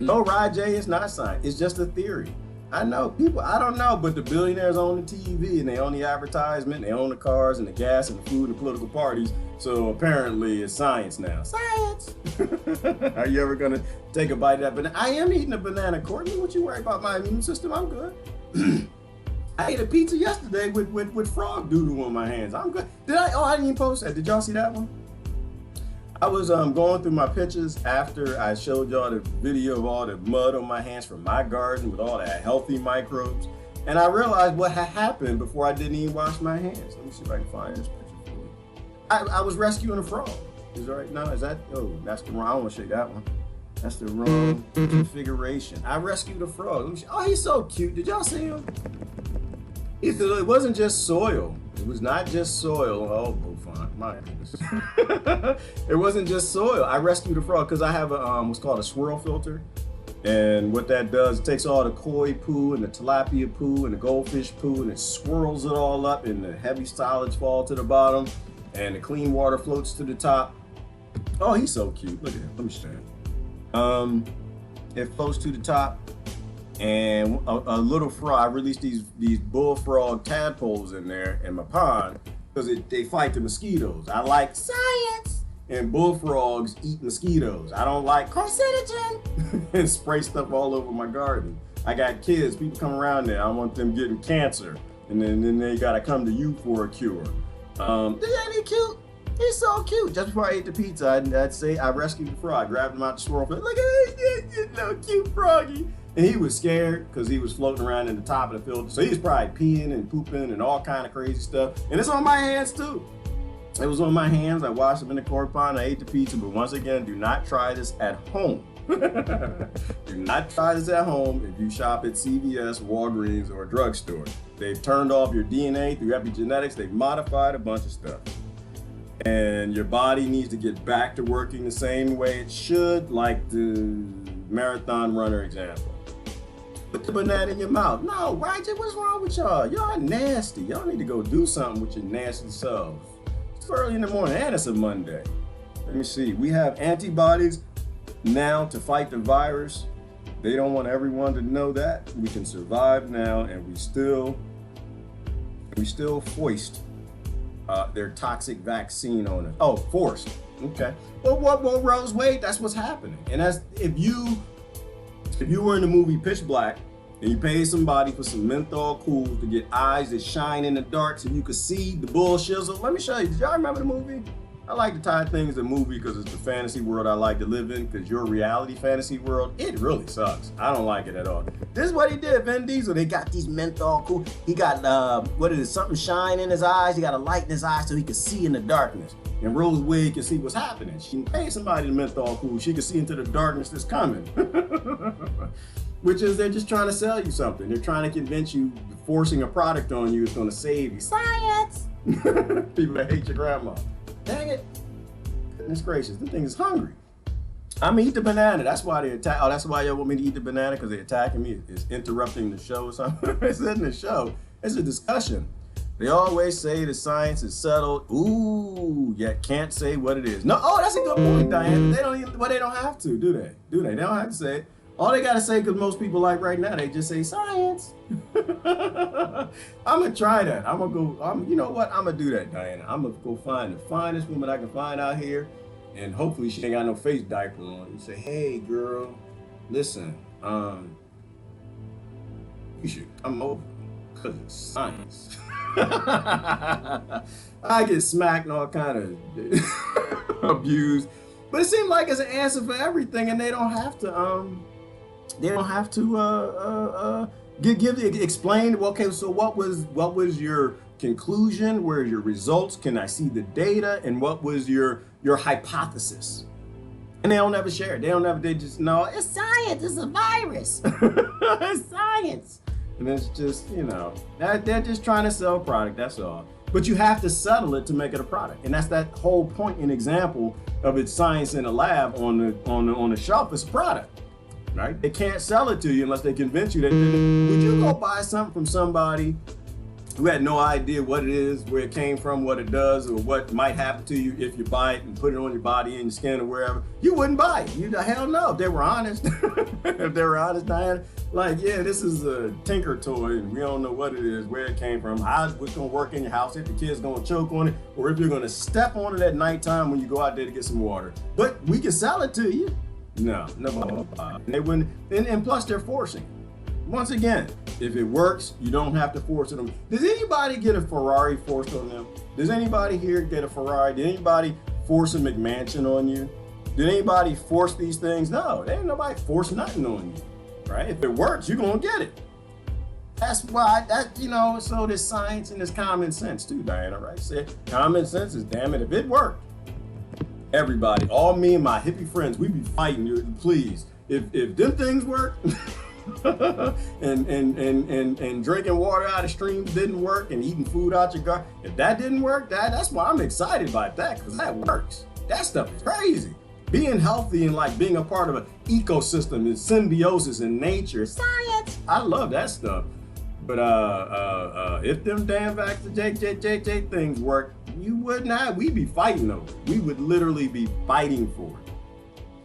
No, Rod J, it's not science. It's just a theory. I know people, I don't know, but the billionaires own the TV and they own the advertisement, they own the cars and the gas and the food and the political parties. So apparently it's science now. Science! Are you ever gonna take a bite of that banana? I am eating a banana, Courtney. What you worry about my immune system? I'm good. I ate a pizza yesterday with frog doodle on my hands. I'm good. I didn't even post that. Did y'all see that one? I was going through my pictures after I showed y'all the video of all the mud on my hands from my garden with all that healthy microbes. And I realized what had happened before I didn't even wash my hands. Let me see if I can find this picture for you. I was rescuing a frog. Is that right? No, is that? Oh, that's the wrong. I don't want to shake that one. That's the wrong configuration. I rescued a frog. Let me see. Oh, he's so cute. Did y'all see him? It wasn't just soil. It was not just soil. Oh, Bouffant, my goodness. It wasn't just soil. I rescued a frog because I have a what's called a swirl filter. And what that does, it takes all the koi poo and the tilapia poo and the goldfish poo and it swirls it all up and the heavy solids fall to the bottom and the clean water floats to the top. Oh, he's so cute. Look at him. Let me show you. It floats to the top and a little frog. I released these bullfrog tadpoles in there in my pond because they fight the mosquitoes. I like science. And bullfrogs eat mosquitoes. I don't like carcinogen and spray stuff all over my garden. I got kids, people come around there. I want them getting cancer. And then they gotta come to you for a cure. Isn't he cute? He's so cute. Just before I ate the pizza, I'd say I rescued the frog, grabbed him out the swirl pit. Look at that little cute froggy. And he was scared because he was floating around in the top of the filter. So he was probably peeing and pooping and all kind of crazy stuff. And it's on my hands too. It was on my hands. I washed them in the koi pond. I ate the pizza. But once again, do not try this at home. Do not try this at home if you shop at CVS, Walgreens, or a drugstore. They've turned off your DNA through epigenetics. They've modified a bunch of stuff. And your body needs to get back to working the same way it should, like the marathon runner example. Put the banana in your mouth. No, Roger, what's wrong with y'all? Y'all nasty. Y'all need to go do something with your nasty selves. Early in the morning, and it's a Monday. Let me see. We have antibodies now to fight the virus. They don't want everyone to know that. We can survive now, and we still foist their toxic vaccine on us. Oh, forced. Okay. Well, Rose, wait. That's what's happening. And that's if you were in the movie Pitch Black. And you paid somebody for some menthol cools to get eyes that shine in the dark so you could see the bull shizzle. Let me show you. Did y'all remember the movie? I like to tie things to movie because it's the fantasy world I like to live in, because your reality fantasy world, it really sucks. I don't like it at all. This is what he did, Vin Diesel. They got these menthol cool. He got, something shine in his eyes. He got a light in his eyes so he could see in the darkness. And Rose Wade can see what's happening. She paid somebody the menthol cool. She can see into the darkness that's coming. Which is they're just trying to sell you something. They're trying to convince you forcing a product on you is going to save you. Science! People that hate your grandma. Dang it. Goodness gracious, the thing is hungry. I'm gonna eat the banana. That's why they attack. Oh, that's why y'all want me to eat the banana, because they're attacking me. It's interrupting the show or something. It's in the show. It's a discussion. They always say the science is settled. Ooh, yet can't say what it is. No, oh, that's a good point, Diane. They don't have to, do they? They don't have to say it. All they gotta say, because most people like right now, they just say science. I'm gonna try that. I'm gonna go, you know what? I'm gonna do that, Diana. I'm gonna go find the finest woman I can find out here, and hopefully she ain't got no face diaper on. You say, hey girl, listen, you should come over, because it's science. I get smacked and all kind of abused, but it seems like it's an answer for everything, and they don't have to explain. Okay, so what was your conclusion? Where are your results? Can I see the data? And what was your hypothesis? And they don't ever share it. They just know it's science. It's a virus. It's science. And it's just, they're just trying to sell a product. That's all. But you have to settle it to make it a product. And that's that whole point and example of its science in a lab on the shelf. It's a product. Right? They can't sell it to you unless they convince you that. Would you go buy something from somebody who had no idea what it is, where it came from, what it does, or what might happen to you if you buy it and put it on your body and your skin or wherever? You wouldn't buy it. You the hell no. If they were honest, Diana, like, yeah, this is a tinker toy and we don't know what it is, where it came from, how it's gonna work in your house, if the kid's gonna choke on it, or if you're gonna step on it at nighttime when you go out there to get some water. But we can sell it to you. No, they wouldn't, and plus they're forcing. Once again, if it works, you don't have to force it on them. Does anybody get a Ferrari forced on them? Does anybody here get a Ferrari? Did anybody force a McMansion on you? Did anybody force these things? No, there ain't nobody force nothing on you, right? If it works, you're gonna get it. That's why so there's science and there's common sense too, Diana, right? Say common sense is, damn it, if it worked. Everybody, all me and my hippie friends, we be fighting you, please. If them things work, and drinking water out of streams didn't work, and eating food out your garden, if that didn't work, that's why I'm excited about that, because that works. That stuff is crazy. Being healthy and like being a part of an ecosystem and symbiosis in nature, science. I love that stuff. But if them damn JJJJ things work, you would not. We'd be fighting over it. We would literally be fighting for it.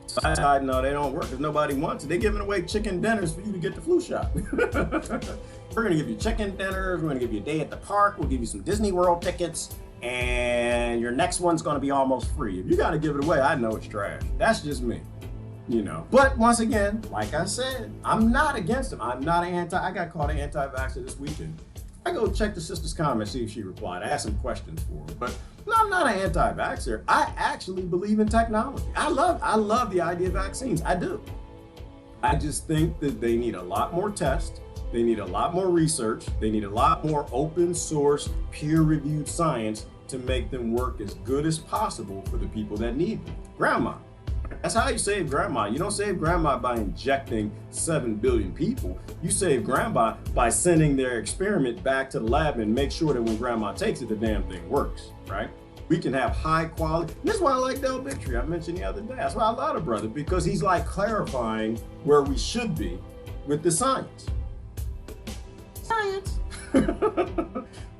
So no, they don't work because nobody wants it. They're giving away chicken dinners for you to get the flu shot. We're gonna give you chicken dinners. We're gonna give you a day at the park. We'll give you some Disney World tickets, and your next one's gonna be almost free. If you gotta give it away, I know it's trash. That's just me, you know. But once again, like I said, I'm not against them. I'm not an anti. I got called an anti-vaxxer this weekend. I go check the sister's comments, see if she replied. I asked some questions for her, but no, I'm not an anti-vaxxer. I actually believe in technology. I love the idea of vaccines. I do. I just think that they need a lot more tests. They need a lot more research. They need a lot more open source, peer-reviewed science to make them work as good as possible for the people that need them. Grandma. That's how you save grandma. You don't save grandma by injecting 7 billion people. You save grandma by sending their experiment back to the lab and make sure that when grandma takes it, the damn thing works, right? We can have high quality. This is why I like Del Victory. I mentioned the other day. That's why I love the brother, because he's like clarifying where we should be with the science. Science.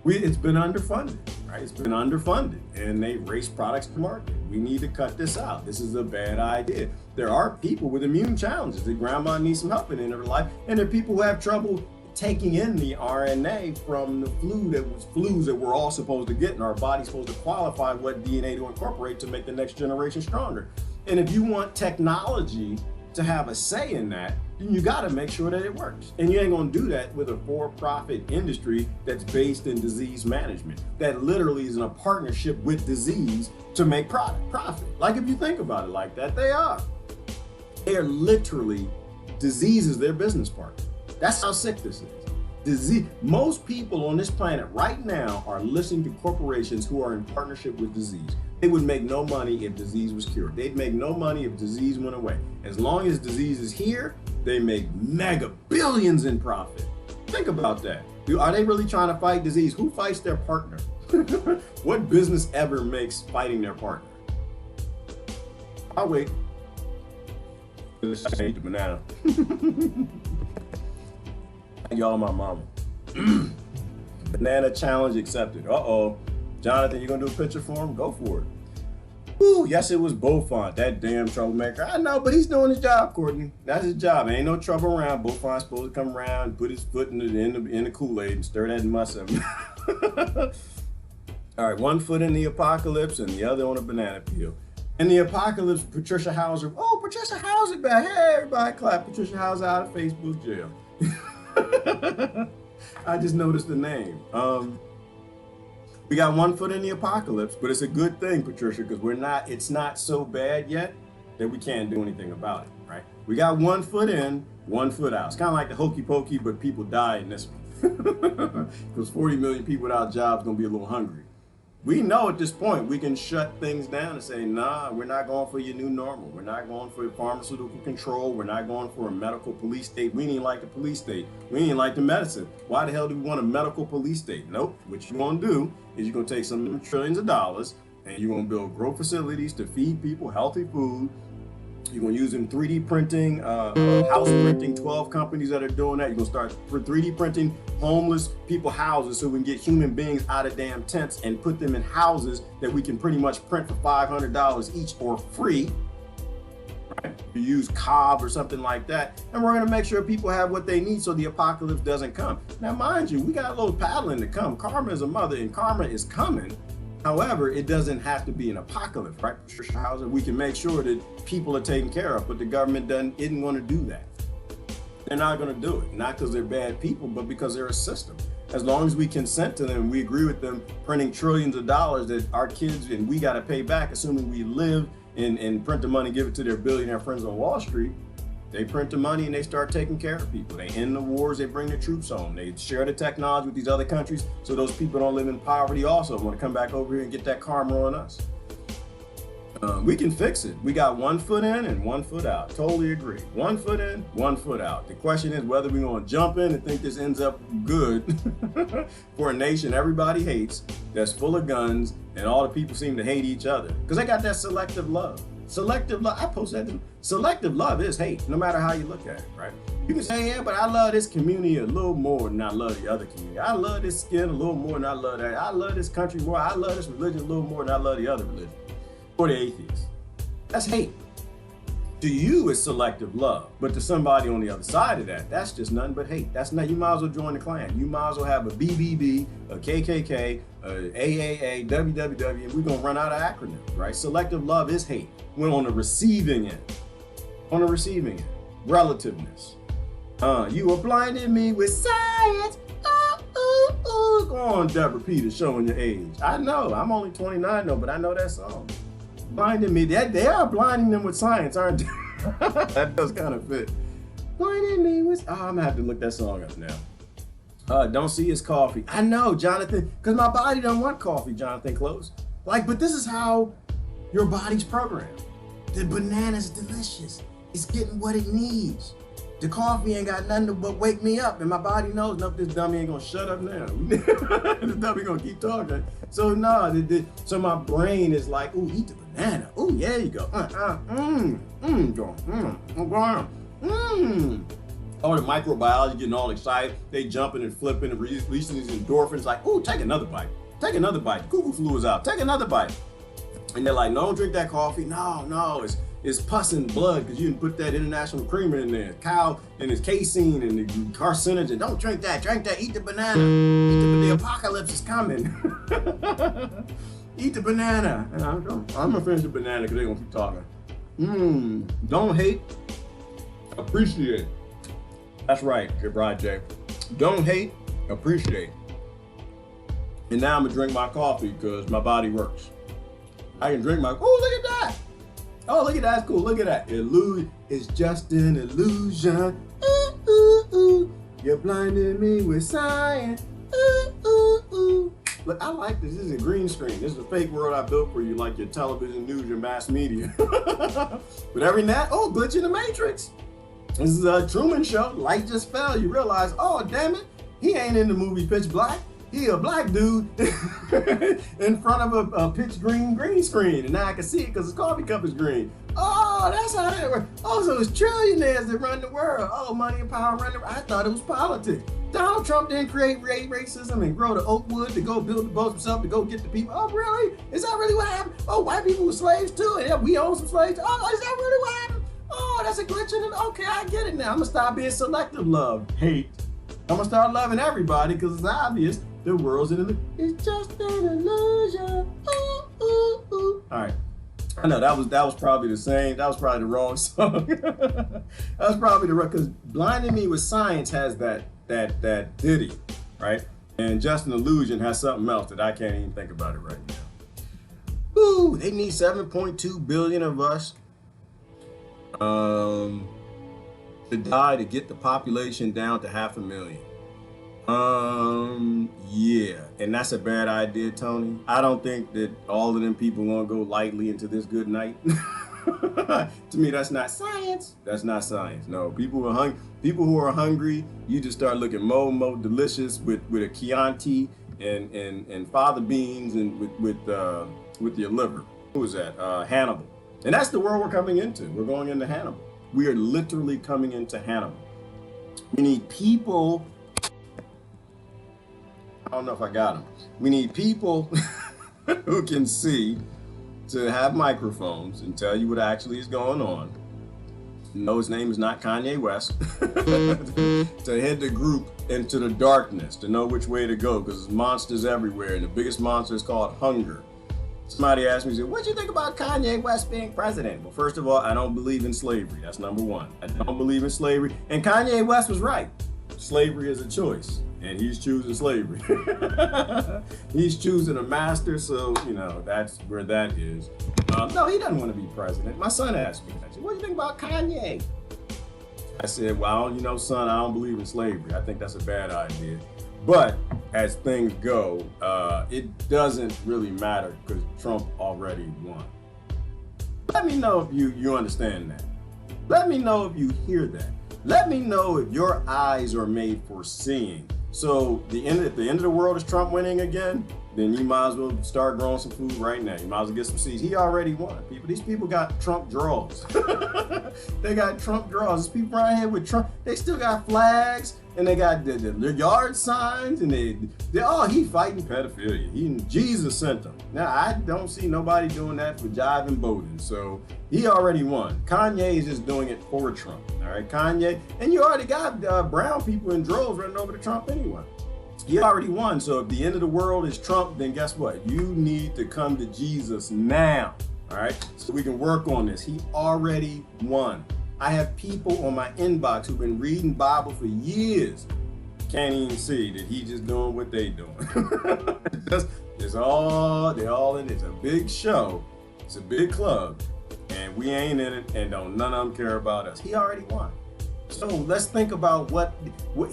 It's been underfunded, right? It's been underfunded, and they race products to market. We need to cut this out. This is a bad idea. There are people with immune challenges that grandma needs some help in her life, and there are people who have trouble taking in the RNA from the flus that we're all supposed to get, and our body's supposed to qualify what DNA to incorporate to make the next generation stronger. And if you want technology to have a say in that, then you got to make sure that it works. And you ain't going to do that with a for-profit industry that's based in disease management, that literally is in a partnership with disease to make profit. Like, if you think about it like that, they are. They are literally, disease is their business partner. That's how sick this is. Disease. Most people on this planet right now are listening to corporations who are in partnership with disease. They would make no money if disease was cured. They'd make no money if disease went away. As long as disease is here, they make mega billions in profit. Think about that. Are they really trying to fight disease? Who fights their partner? What business ever makes fighting their partner? I'll wait. I ate the banana. Y'all, my mama. Banana challenge accepted. Uh-oh. Jonathan, you gonna do a picture for him? Go for it. Ooh, yes, it was Beaufont, that damn troublemaker. I know, but he's doing his job, Courtney. That's his job. Ain't no trouble around. Beaufont's supposed to come around, put his foot in the Kool-Aid and stir that muss up. All right, one foot in the apocalypse and the other on a banana peel. In the apocalypse, Patricia Hauser. Oh, Patricia Hauser back. Hey, everybody clap. Patricia Hauser out of Facebook jail. I just noticed the name. We got one foot in the apocalypse, but it's a good thing, Patricia, because it's not so bad yet that we can't do anything about it, right? We got one foot in, one foot out. It's kind of like the hokey pokey, but people die in this one. Because 40 million people without jobs gonna be a little hungry. We know at this point we can shut things down and say, nah, we're not going for your new normal. We're not going for pharmaceutical control. We're not going for a medical police state. We ain't like the police state. We ain't like the medicine. Why the hell do we want a medical police state? Nope. What you're going to do is you're going to take some of them trillions of dollars and you're going to build grow facilities to feed people healthy food. You're going to use them 3D printing, house printing, 12 companies that are doing that. You're going to start for 3D printing homeless people houses so we can get human beings out of damn tents and put them in houses that we can pretty much print for $500 each or free. Right? You use cob or something like that. And we're going to make sure people have what they need so the apocalypse doesn't come. Now, mind you, we got a little paddling to come. Karma is a mother and karma is coming. However, it doesn't have to be an apocalypse, right? Patricia Hauser, we can make sure that people are taken care of, but the government isn't going to do that. They're not going to do it, not because they're bad people, but because they're a system. As long as we consent to them, we agree with them printing trillions of dollars that our kids and we got to pay back, assuming we live and print the money, give it to their billionaire friends on Wall Street. They print the money and they start taking care of people. They end the wars, they bring the troops home. They share the technology with these other countries so those people don't live in poverty also want to come back over here and get that karma on us. We can fix it. We got one foot in and one foot out. Totally agree. One foot in, one foot out. The question is whether we're going to jump in and think this ends up good for a nation everybody hates, that's full of guns, and all the people seem to hate each other. Because they got that selective love. Selective love, I posted that. Selective love is hate, no matter how you look at it, right? You can say, yeah, but I love this community a little more than I love the other community. I love this skin a little more than I love that. I love this country more. I love this religion a little more than I love the other religion. Or the atheists. That's hate. To you, it's selective love. But to somebody on the other side of that, that's just nothing but hate. That's not, you might as well join the Klan. You might as well have a BBB, a KKK, a AAA, WWW, and we're going to run out of acronyms, right? Selective love is hate. We're on the receiving end. On the receiving end. Relativeness. You are blinding me with science. Go on, Deborah Peters, showing your age. I know, I'm only 29 though, but I know that song. Blinding me, they are blinding them with science, aren't they? That does kind of fit. Blinding me with, I'm gonna have to look that song up now. Don't see his coffee. I know, Jonathan, because my body don't want coffee, Jonathan Close. Like, but this is how your body's programmed. The banana's delicious. It's getting what it needs. The coffee ain't got nothing but wake me up, and my body knows, nope, this dummy ain't gonna shut up now. This dummy gonna keep talking. So so my brain is like, ooh, eat the banana. Ooh, yeah, you go. Oh, the microbiology getting all excited. They jumping and flipping and releasing these endorphins. Like, ooh, take another bite. Take another bite. Cuckoo flu is out. Take another bite. And they're like, no, don't drink that coffee. No, it's pus and blood because you didn't put that international creamer in there. Cow and its casein and the carcinogen. Don't drink that. Drink that. Eat the banana. The apocalypse is coming. Eat the banana. And I'm gonna finish the banana because they're gonna keep talking. Don't hate. Appreciate. That's right, good bride Jay. Don't hate. Appreciate. And now I'm gonna drink my coffee because my body works. I can drink my. Oh, look at that. Oh, look at that. That's cool. Look at that. Illusion is just an illusion. You're blinding me with science. Look, I like this. This is a green screen. This is a fake world I built for you, like your television, news, your mass media. But every night, glitch in the matrix. This is a Truman Show. Light just fell. You realize, oh, damn it. He ain't in the movie Pitch Black. He a black dude in front of a pitch green screen. And now I can see it because his coffee cup is green. Oh, that's how that works. Oh, so it's trillionaires that run the world. Oh, money and power run the world. I thought it was politics. Donald Trump didn't create racism and grow the oak wood to go build the boat himself to go get the people. Oh, really? Is that really what happened? Oh, white people were slaves too. And yeah, we own some slaves. Oh, is that really what happened? Oh, that's a glitch in it. Okay, I get it now. I'm going to stop being selective love. Hate. I'm going to start loving everybody because it's obvious. The world's an illusion. It's just an illusion. All right. I know that was probably the same. That was probably the wrong song. That was probably the because Blinding Me with Science has that ditty, right? And Just an Illusion has something else that I can't even think about it right now. Ooh, they need 7.2 billion of us to die to get the population down to 500,000. Yeah, and that's a bad idea, Tony. I don't think that all of them people gonna go lightly into this good night. To me, that's not science. That's not science. No, people who are hungry, you just start looking more delicious with a Chianti and fava beans and with your liver. Who was that? Hannibal. And that's the world we're coming into. We're going into Hannibal. We are literally coming into Hannibal. We need people. I don't know if I got them. We need people who can see, to have microphones and tell you what actually is going on. No, his name is not Kanye West. To head the group into the darkness, to know which way to go, because there's monsters everywhere, and the biggest monster is called hunger. Somebody asked me, what do you think about Kanye West being president? Well, first of all, I don't believe in slavery. That's number one. I don't believe in slavery. And Kanye West was right. Slavery is a choice. And he's choosing slavery. He's choosing a master, so, that's where that is. No, he doesn't want to be president. My son asked me, what do you think about Kanye? I said, well, son, I don't believe in slavery. I think that's a bad idea. But as things go, it doesn't really matter because Trump already won. Let me know if you understand that. Let me know if you hear that. Let me know if your eyes are made for seeing. So if the end of the world is Trump winning again, then you might as well start growing some food right now. You might as well get some seeds. He already won. These people got Trump draws. They got Trump draws. There's people right here with Trump. They still got flags, and they got the yard signs, and he fighting pedophilia. Jesus sent him. Now, I don't see nobody doing that for jiving Bowden. So he already won. Kanye is just doing it for Trump. All right, Kanye. And you already got brown people in droves running over to Trump anyway. He already won. So if the end of the world is Trump, then guess what? You need to come to Jesus now. All right, so we can work on this. He already won. I have people on my inbox who've been reading Bible for years. Can't even see that he's just doing what they doing. They're all in it. It's a big show. It's a big club. And we ain't in it, and none of them care about us. He already won. So let's think about what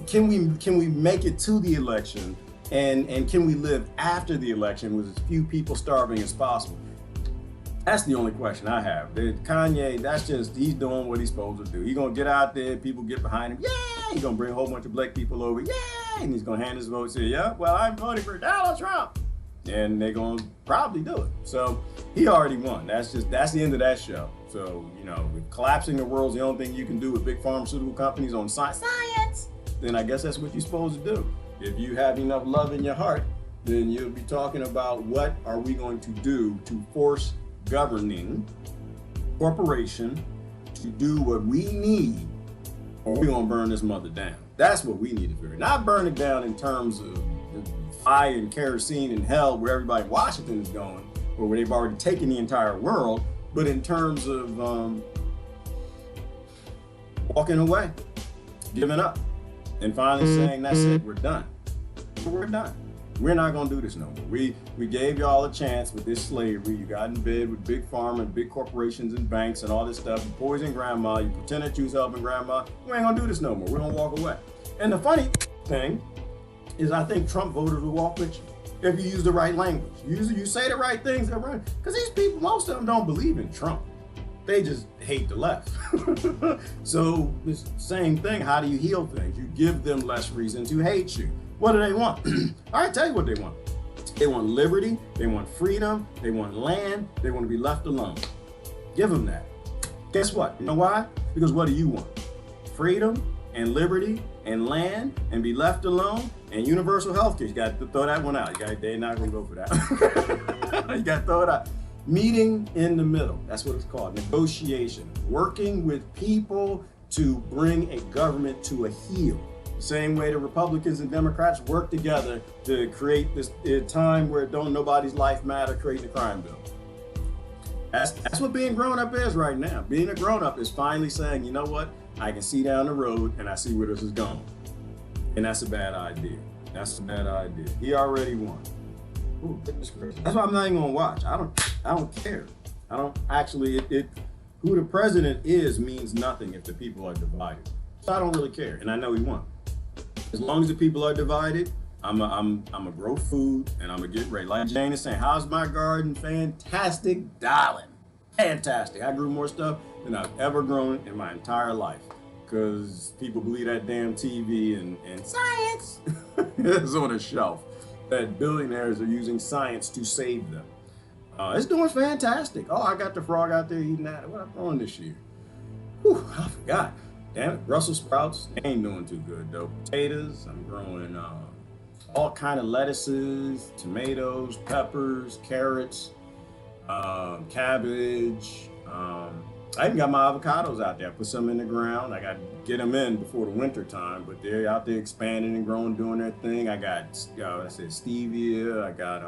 can we make it to the election, and can we live after the election with as few people starving as possible? That's the only question I have. Kanye, he's doing what he's supposed to do. He's gonna get out there, people get behind him, yeah! He's gonna bring a whole bunch of black people over, yeah! And he's gonna hand his vote and say, yeah, well, I'm voting for Donald Trump. And they're gonna probably do it. So he already won. That's the end of that show. So, if collapsing the world's the only thing you can do with big pharmaceutical companies on science, then I guess that's what you're supposed to do. If you have enough love in your heart, then you'll be talking about what are we going to do to force governing corporation to do what we need, or we're gonna burn this mother down. That's what we need to figure. Not burn it down in terms of fire and kerosene and hell where everybody in Washington is going, or where they've already taken the entire world, but in terms of walking away, giving up, and finally saying, that's it, we're done. We're done. We're not gonna do this no more. We gave y'all a chance with this slavery. You got in bed with big pharma and big corporations and banks and all this stuff. You poisoned grandma, you pretend that you was helping grandma. We ain't gonna do this no more. We're gonna walk away. And the funny thing is, I think Trump voters will walk with you if you use the right language. You say the right things, they're right. Because these people, most of them don't believe in Trump. They just hate the left. So it's the same thing. How do you heal things? You give them less reason to hate you. What do they want? All right, tell you what they want. They want liberty, they want freedom, they want land, they want to be left alone. Give them that. Guess what? You know why? Because what do you want? Freedom and liberty and land and be left alone and universal health care. You got to throw that one out. They're not going to go for that. You got to throw it out. Meeting in the middle. That's what it's called. Negotiation. Working with people to bring a government to a heel. The same way the Republicans and Democrats work together to create this time where nobody's life matter, creating a crime bill. That's what being grown up is right now. Being a grown up is finally saying, you know what? I can see down the road and I see where this is going. And that's a bad idea. That's a bad idea. He already won. Ooh, goodness gracious. That's why I'm not even gonna watch. I don't care. I don't actually, who the president is means nothing if the people are divided. So I don't really care. And I know he won. As long as the people are divided, I'm a grow food and I'm gonna get ready. Like Jane is saying, how's my garden? Fantastic, darling. Fantastic. I grew more stuff than I've ever grown in my entire life. Because people believe that damn TV and science is on a shelf. That billionaires are using science to save them. It's doing fantastic. Oh, I got the frog out there eating that. What am I growing this year? Whew, I forgot. Damn it, Brussels sprouts, they ain't doing too good though. Potatoes, I'm growing all kind of lettuces, tomatoes, peppers, carrots, cabbage. I even got my avocados out there. I put some in the ground. I got to get them in before the winter time, but they're out there expanding and growing, doing their thing. I got, stevia. I got,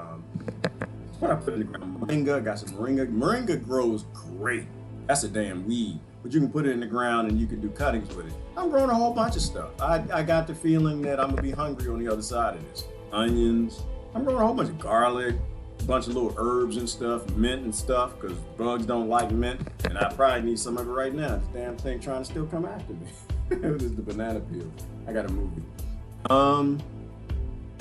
what I put in the ground? Moringa. I got some moringa. Moringa grows great. That's a damn weed. But you can put it in the ground and you can do cuttings with it. I'm growing a whole bunch of stuff. I got the feeling that I'm gonna be hungry on the other side of this. Onions. I'm growing a whole bunch of garlic, a bunch of little herbs and stuff, mint and stuff, because bugs don't like mint. And I probably need some of it right now. This damn thing trying to still come after me. This is the banana peel. I gotta move it.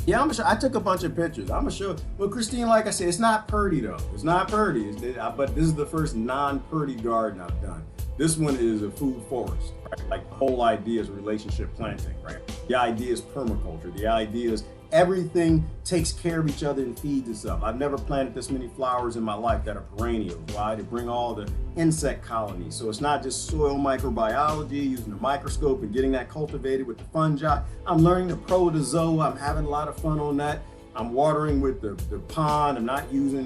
Yeah, I took a bunch of pictures. I'm gonna show. Well, Christine, like I said, it's not pretty though. It's not pretty. But this is the first non-pretty garden I've done. This one is a food forest, right? Like the whole idea is relationship planting, right? The idea is permaculture. The idea is everything takes care of each other and feeds itself. I've never planted this many flowers in my life that are perennials. Why? To bring all the insect colonies. So it's not just soil microbiology, using a microscope and getting that cultivated with the fungi. I'm learning the protozoa. I'm having a lot of fun on that. I'm watering with the pond. I'm not using,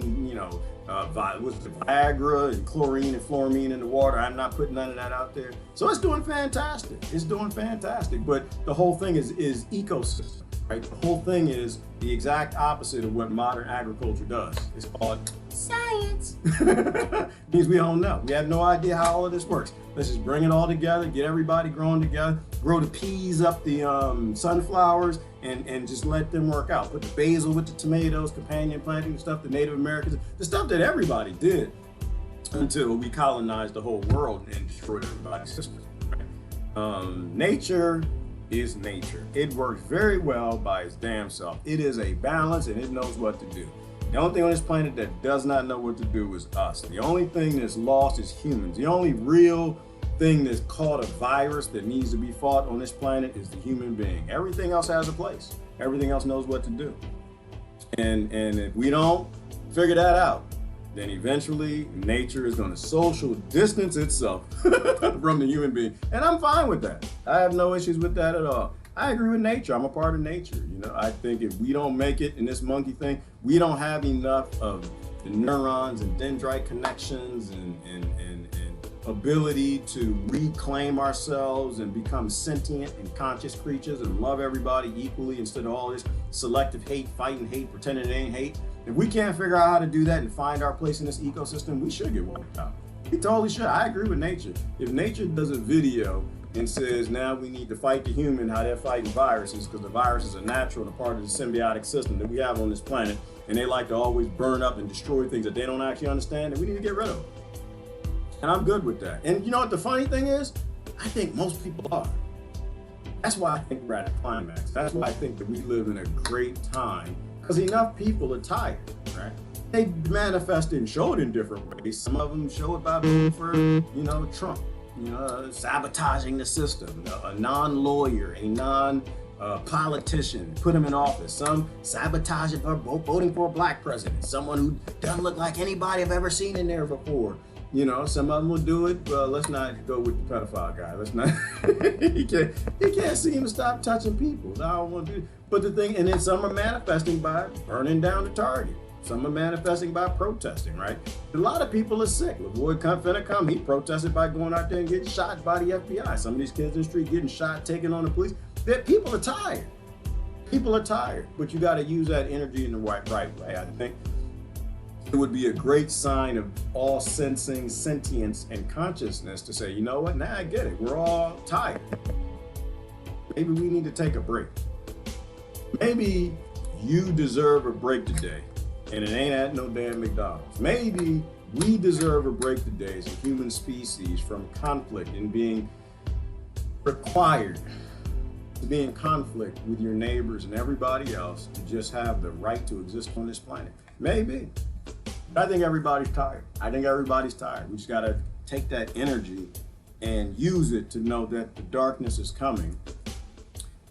Viagra and chlorine and fluorine in the water. I'm not putting none of that out there. So it's doing fantastic. It's doing fantastic. But the whole thing is ecosystem. Right? The whole thing is the exact opposite of what modern agriculture does. It's called science. Means we don't know. We have no idea how all of this works. Let's just bring it all together, get everybody growing together, grow the peas up the sunflowers, and just let them work out. Put the basil with the tomatoes, companion planting stuff, the Native Americans, the stuff that everybody did until we colonized the whole world and destroyed everybody's system. Nature is nature. It works very well by its damn self. It is a balance and it knows what to do. The only thing on this planet that does not know what to do is us. The only thing that's lost is humans. The only real thing that's called a virus that needs to be fought on this planet is the human being. Everything else has a place. Everything else knows what to do. And if we don't figure that out, then eventually nature is going to social distance itself from the human being. And I'm fine with that. I have no issues with that at all. I agree with nature. I'm a part of nature. I think if we don't make it in this monkey thing, we don't have enough of the neurons and dendrite connections and ability to reclaim ourselves and become sentient and conscious creatures and love everybody equally instead of all this selective hate, fighting hate, pretending it ain't hate. If we can't figure out how to do that and find our place in this ecosystem, we should get wiped out. We totally should. I agree with nature. If nature does a video and says now we need to fight the human, how they're fighting viruses, because the viruses are natural and a part of the symbiotic system that we have on this planet, and they like to always burn up and destroy things that they don't actually understand, and we need to get rid of them. And I'm good with that. And you know what the funny thing is? I think most people are. That's why I think we're at a climax. That's why I think that we live in a great time, because enough people are tired, right? They manifest and show it in different ways. Some of them show it by voting for, Trump, sabotaging the system, a non-lawyer, a non-politician, put him in office. Some sabotage it by voting for a black president, someone who doesn't look like anybody I've ever seen in there before. Some of them will do it. Well, let's not go with the pedophile guy. Let's not. He can't seem to stop touching people. I don't want to do it. But the thing, and then some are manifesting by burning down the Target. Some are manifesting by protesting, right? A lot of people are sick. LaVoy finna come. He protested by going out there and getting shot by the FBI. Some of these kids in the street getting shot, taken on the police. People are tired. People are tired. But you got to use that energy in the right way, I think. It would be a great sign of all sensing, sentience, and consciousness to say, you know what, now I get it. We're all tired. Maybe we need to take a break. Maybe you deserve a break today, and it ain't at no damn McDonald's. Maybe we deserve a break today as a human species from conflict and being required to be in conflict with your neighbors and everybody else to just have the right to exist on this planet. Maybe. I think everybody's tired. We just gotta take that energy and use it to know that the darkness is coming.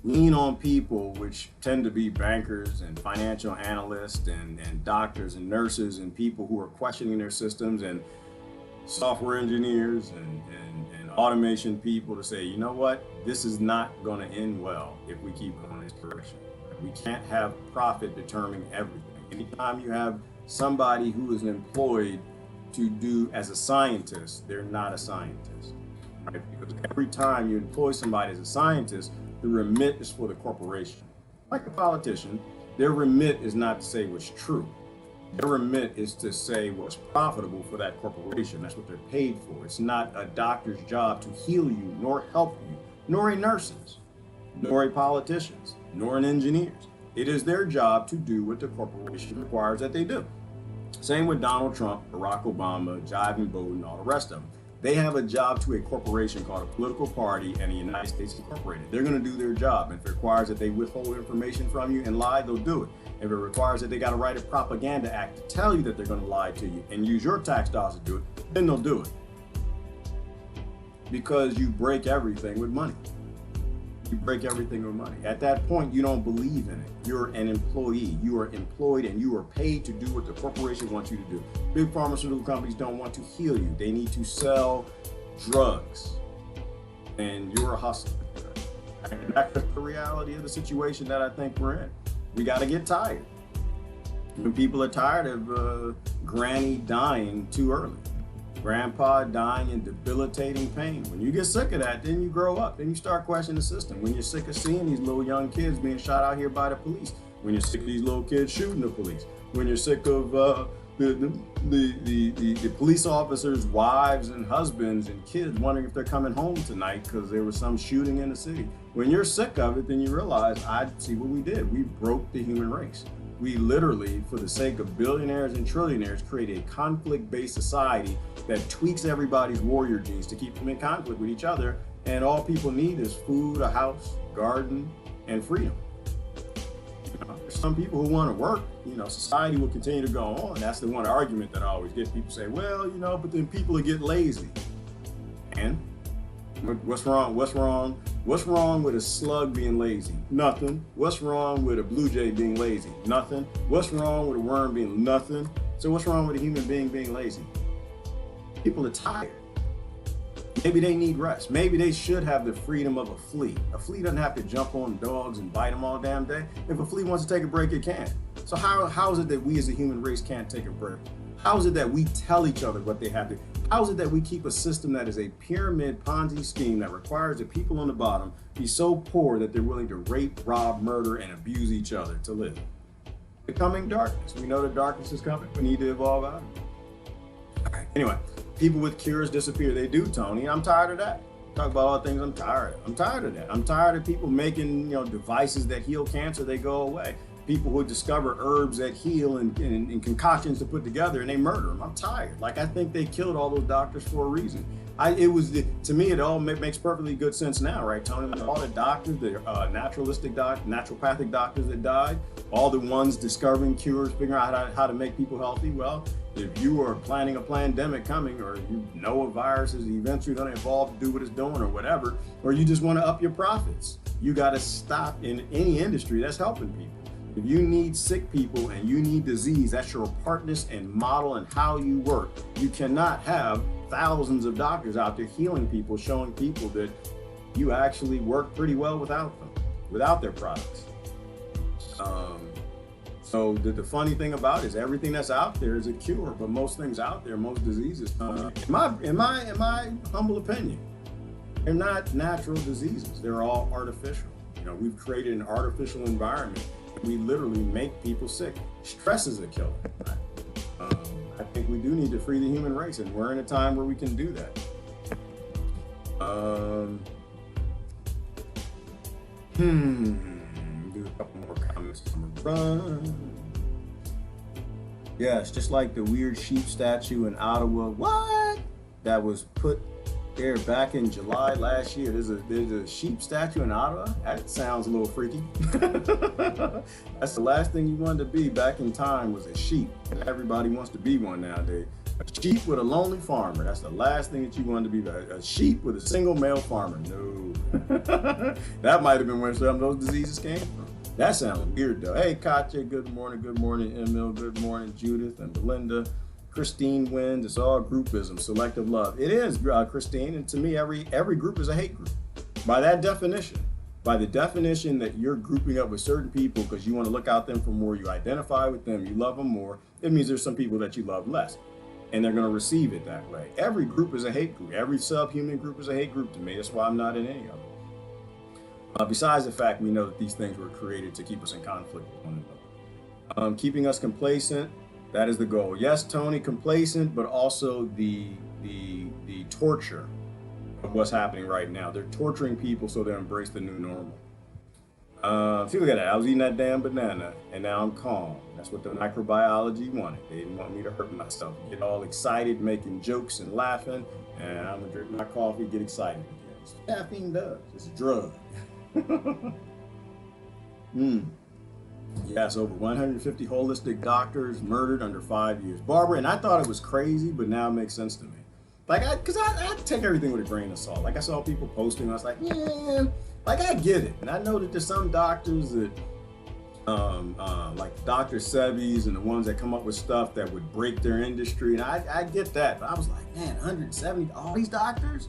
Lean on people, which tend to be bankers and financial analysts and doctors and nurses and people who are questioning their systems and software engineers and automation people to say, you know what, this is not gonna end well if we keep going this direction. We can't have profit determine everything. Anytime you have somebody who is employed to do as a scientist, they're not a scientist, right? Because every time you employ somebody as a scientist, the remit is for the corporation. Like a politician, their remit is not to say what's true. Their remit is to say what's profitable for that corporation. That's what they're paid for. It's not a doctor's job to heal you, nor help you, nor a nurse's, nor a politician's, nor an engineer's. It is their job to do what the corporation requires that they do. Same with Donald Trump, Barack Obama, Jiving Bowden, and all the rest of them. They have a job to a corporation called a political party and the United States Incorporated. They're going to do their job. And if it requires that they withhold information from you and lie, they'll do it. If it requires that they got to write a propaganda act to tell you that they're going to lie to you and use your tax dollars to do it, then they'll do it. Because you break everything with money. You break everything with money. At that point, you don't believe in it. You're an employee. You are employed and you are paid to do what the corporation wants you to do. Big pharmaceutical companies don't want to heal you. They need to sell drugs. And you're a hustler. And that's the reality of the situation that I think we're in. We got to get tired. When people are tired of granny dying too early. Grandpa dying in debilitating pain. When you get sick of that, then you grow up. Then you start questioning the system. When you're sick of seeing these little young kids being shot out here by the police. When you're sick of these little kids shooting the police. When you're sick of the police officers' wives and husbands and kids wondering if they're coming home tonight because there was some shooting in the city. When you're sick of it, then you realize, I see what we did. We broke the human race. We literally, for the sake of billionaires and trillionaires, create a conflict-based society that tweaks everybody's warrior genes to keep them in conflict with each other. And all people need is food, a house, garden, and freedom. There's some people who want to work. Society will continue to go on. That's the one argument that I always get. People say, well, but then people will get lazy. And what's wrong? What's wrong with a slug being lazy? Nothing. What's wrong with a blue jay being lazy? Nothing. What's wrong with a worm being nothing? So what's wrong with a human being being lazy? People are tired. Maybe they need rest. Maybe they should have the freedom of a flea. A flea doesn't have to jump on dogs and bite them all damn day. If a flea wants to take a break, it can. So how is it that we as a human race can't take a break? How is it that we tell each other what they have to do? How is it that we keep a system that is a pyramid Ponzi scheme that requires the people on the bottom be so poor that they're willing to rape, rob, murder, and abuse each other to live? The coming darkness. We know the darkness is coming. We need to evolve out of it. All right. Anyway, people with cures disappear. They do, Tony. I'm tired of that. Talk about all the things I'm tired of. I'm tired of that. I'm tired of people making devices that heal cancer. They go away. People who discover herbs that heal and concoctions to put together and they murder them. I'm tired. Like, I think they killed all those doctors for a reason. To me, it all makes perfectly good sense now, right, Tony? All the doctors, the naturopathic doctors that died, all the ones discovering cures, figuring out how to make people healthy. Well, if you are planning a pandemic coming, or a virus is eventually going to evolve to do what it's doing or whatever, or you just want to up your profits, you got to stop in any industry that's helping people. If you need sick people and you need disease, that's your partners and model and how you work. You cannot have thousands of doctors out there healing people, showing people that you actually work pretty well without them, without their products. So the funny thing about it is everything that's out there is a cure, but most things out there, most diseases, in my humble opinion, they're not natural diseases. They're all artificial. We've created an artificial environment. We literally make people sick. Stress is a killer. I think we do need to free the human race, and we're in a time where we can do that. Do a couple more comments on the run. Yeah, it's just like the weird sheep statue in Ottawa. What? That was put there back in July last year. There's a sheep statue in Ottawa. That sounds a little freaky. That's the last thing you wanted to be back in time, was a sheep. Everybody wants to be one nowadays. A sheep with a lonely farmer. That's the last thing that you wanted to be. A sheep with a single male farmer. No. That might have been where some of those diseases came from. That sounds weird though. Hey Katya, good morning. Good morning, Emil. Good morning, Judith and Belinda. Christine wins. It's all groupism, selective love. It is, Christine, and to me, every group is a hate group. By that definition, by the definition that you're grouping up with certain people because you want to look out them for more, you identify with them, you love them more, it means there's some people that you love less, and they're going to receive it that way. Every group is a hate group. Every subhuman group is a hate group to me. That's why I'm not in any of them. Besides the fact we know that these things were created to keep us in conflict with one another. Keeping us complacent. That is the goal. Yes, Tony, complacent, but also the torture of what's happening right now. They're torturing people so they embrace the new normal. See, look at that. I was eating that damn banana, and now I'm calm. That's what the microbiology wanted. They didn't want me to hurt myself, get all excited, making jokes and laughing, and I'm gonna drink my coffee, get excited again. That's what caffeine does. It's a drug. Yes, over 150 holistic doctors murdered under 5 years. Barbara, and I thought it was crazy, but now it makes sense to me. Like, because I take everything with a grain of salt. Like, I saw people posting, I was like, yeah, Like, I get it, and I know that there's some doctors that, like Dr. Sebi's and the ones that come up with stuff that would break their industry, and I get that, but I was like, man, 170, all these doctors?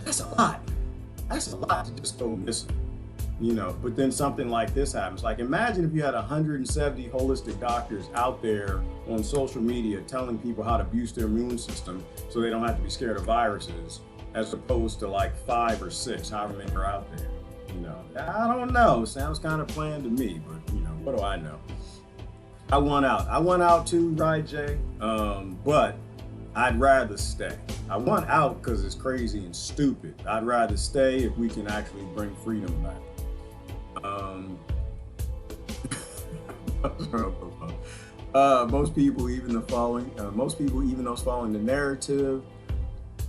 That's a lot. That's a lot to just go missing, you know. But then something like this happens. Like, imagine if you had 170 holistic doctors out there on social media telling people how to boost their immune system so they don't have to be scared of viruses, as opposed to like 5 or 6, however many are out there. You know, I don't know. Sounds kind of planned to me, but you know, what do I know? I want out. I want out too, right, Jay? But I'd rather stay. I want out because it's crazy and stupid. I'd rather stay if we can actually bring freedom back. Most people, even those following the narrative,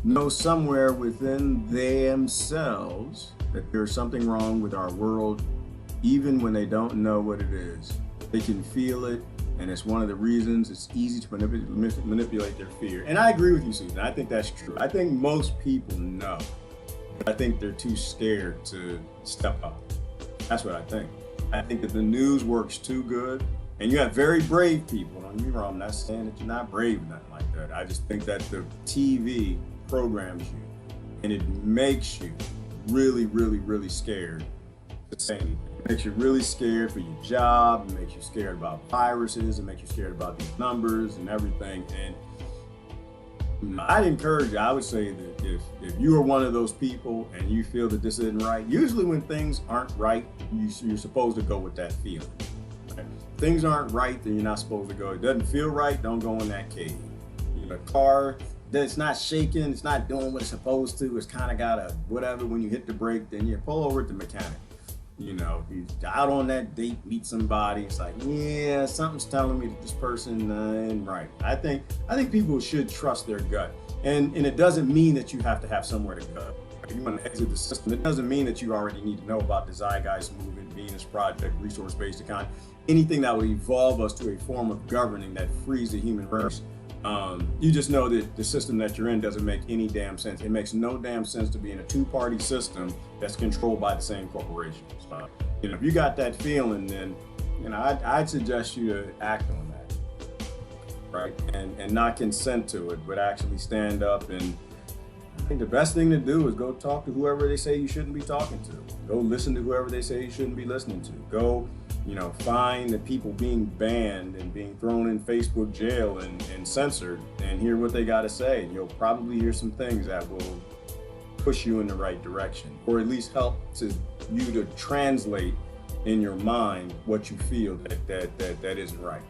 know somewhere within themselves that there's something wrong with our world, even when they don't know what it is. They can feel it, and it's one of the reasons it's easy to manipulate their fear. And I agree with you, Susan. I think that's true. I think most people know, but I think they're too scared to step up. That's what I think. I think that the news works too good, and you have very brave people. Don't get me wrong, I'm not saying that you're not brave or nothing like that. I just think that the TV programs you, and it makes you really, really, really scared to say anything. It makes you really scared for your job. It makes you scared about viruses. It makes you scared about these numbers and everything. And I'd encourage you. I would say that if you are one of those people and you feel that this isn't right, usually when things aren't right, you're supposed to go with that feeling. Right? If things aren't right, then you're not supposed to go. It doesn't feel right, don't go in that cave. You know, car that's not shaking, it's not doing what it's supposed to, it's kind of got a whatever. When you hit the brake, then you pull over at the mechanic. You know, he's out on that date, meet somebody, it's like, yeah, something's telling me that this person ain't right. I think people should trust their gut, and it doesn't mean that you have to have somewhere to go. If you want to exit the system, it doesn't mean that you already need to know about the Zeitgeist movement, Venus Project, resource-based economy, anything that would evolve us to a form of governing that frees the human race. You just know that the system that you're in doesn't make any damn sense. It makes no damn sense to be in a two-party system that's controlled by the same corporations. You know, if you got that feeling, then, you know, I'd suggest you to act on that, right? And not consent to it, but actually stand up. And I think the best thing to do is go talk to whoever they say you shouldn't be talking to. Go listen to whoever they say you shouldn't be listening to. Go, you know, find the people being banned and being thrown in Facebook jail and censored, and hear what they got to say. You'll probably hear some things that will push you in the right direction, or at least help you to translate in your mind what you feel that isn't right.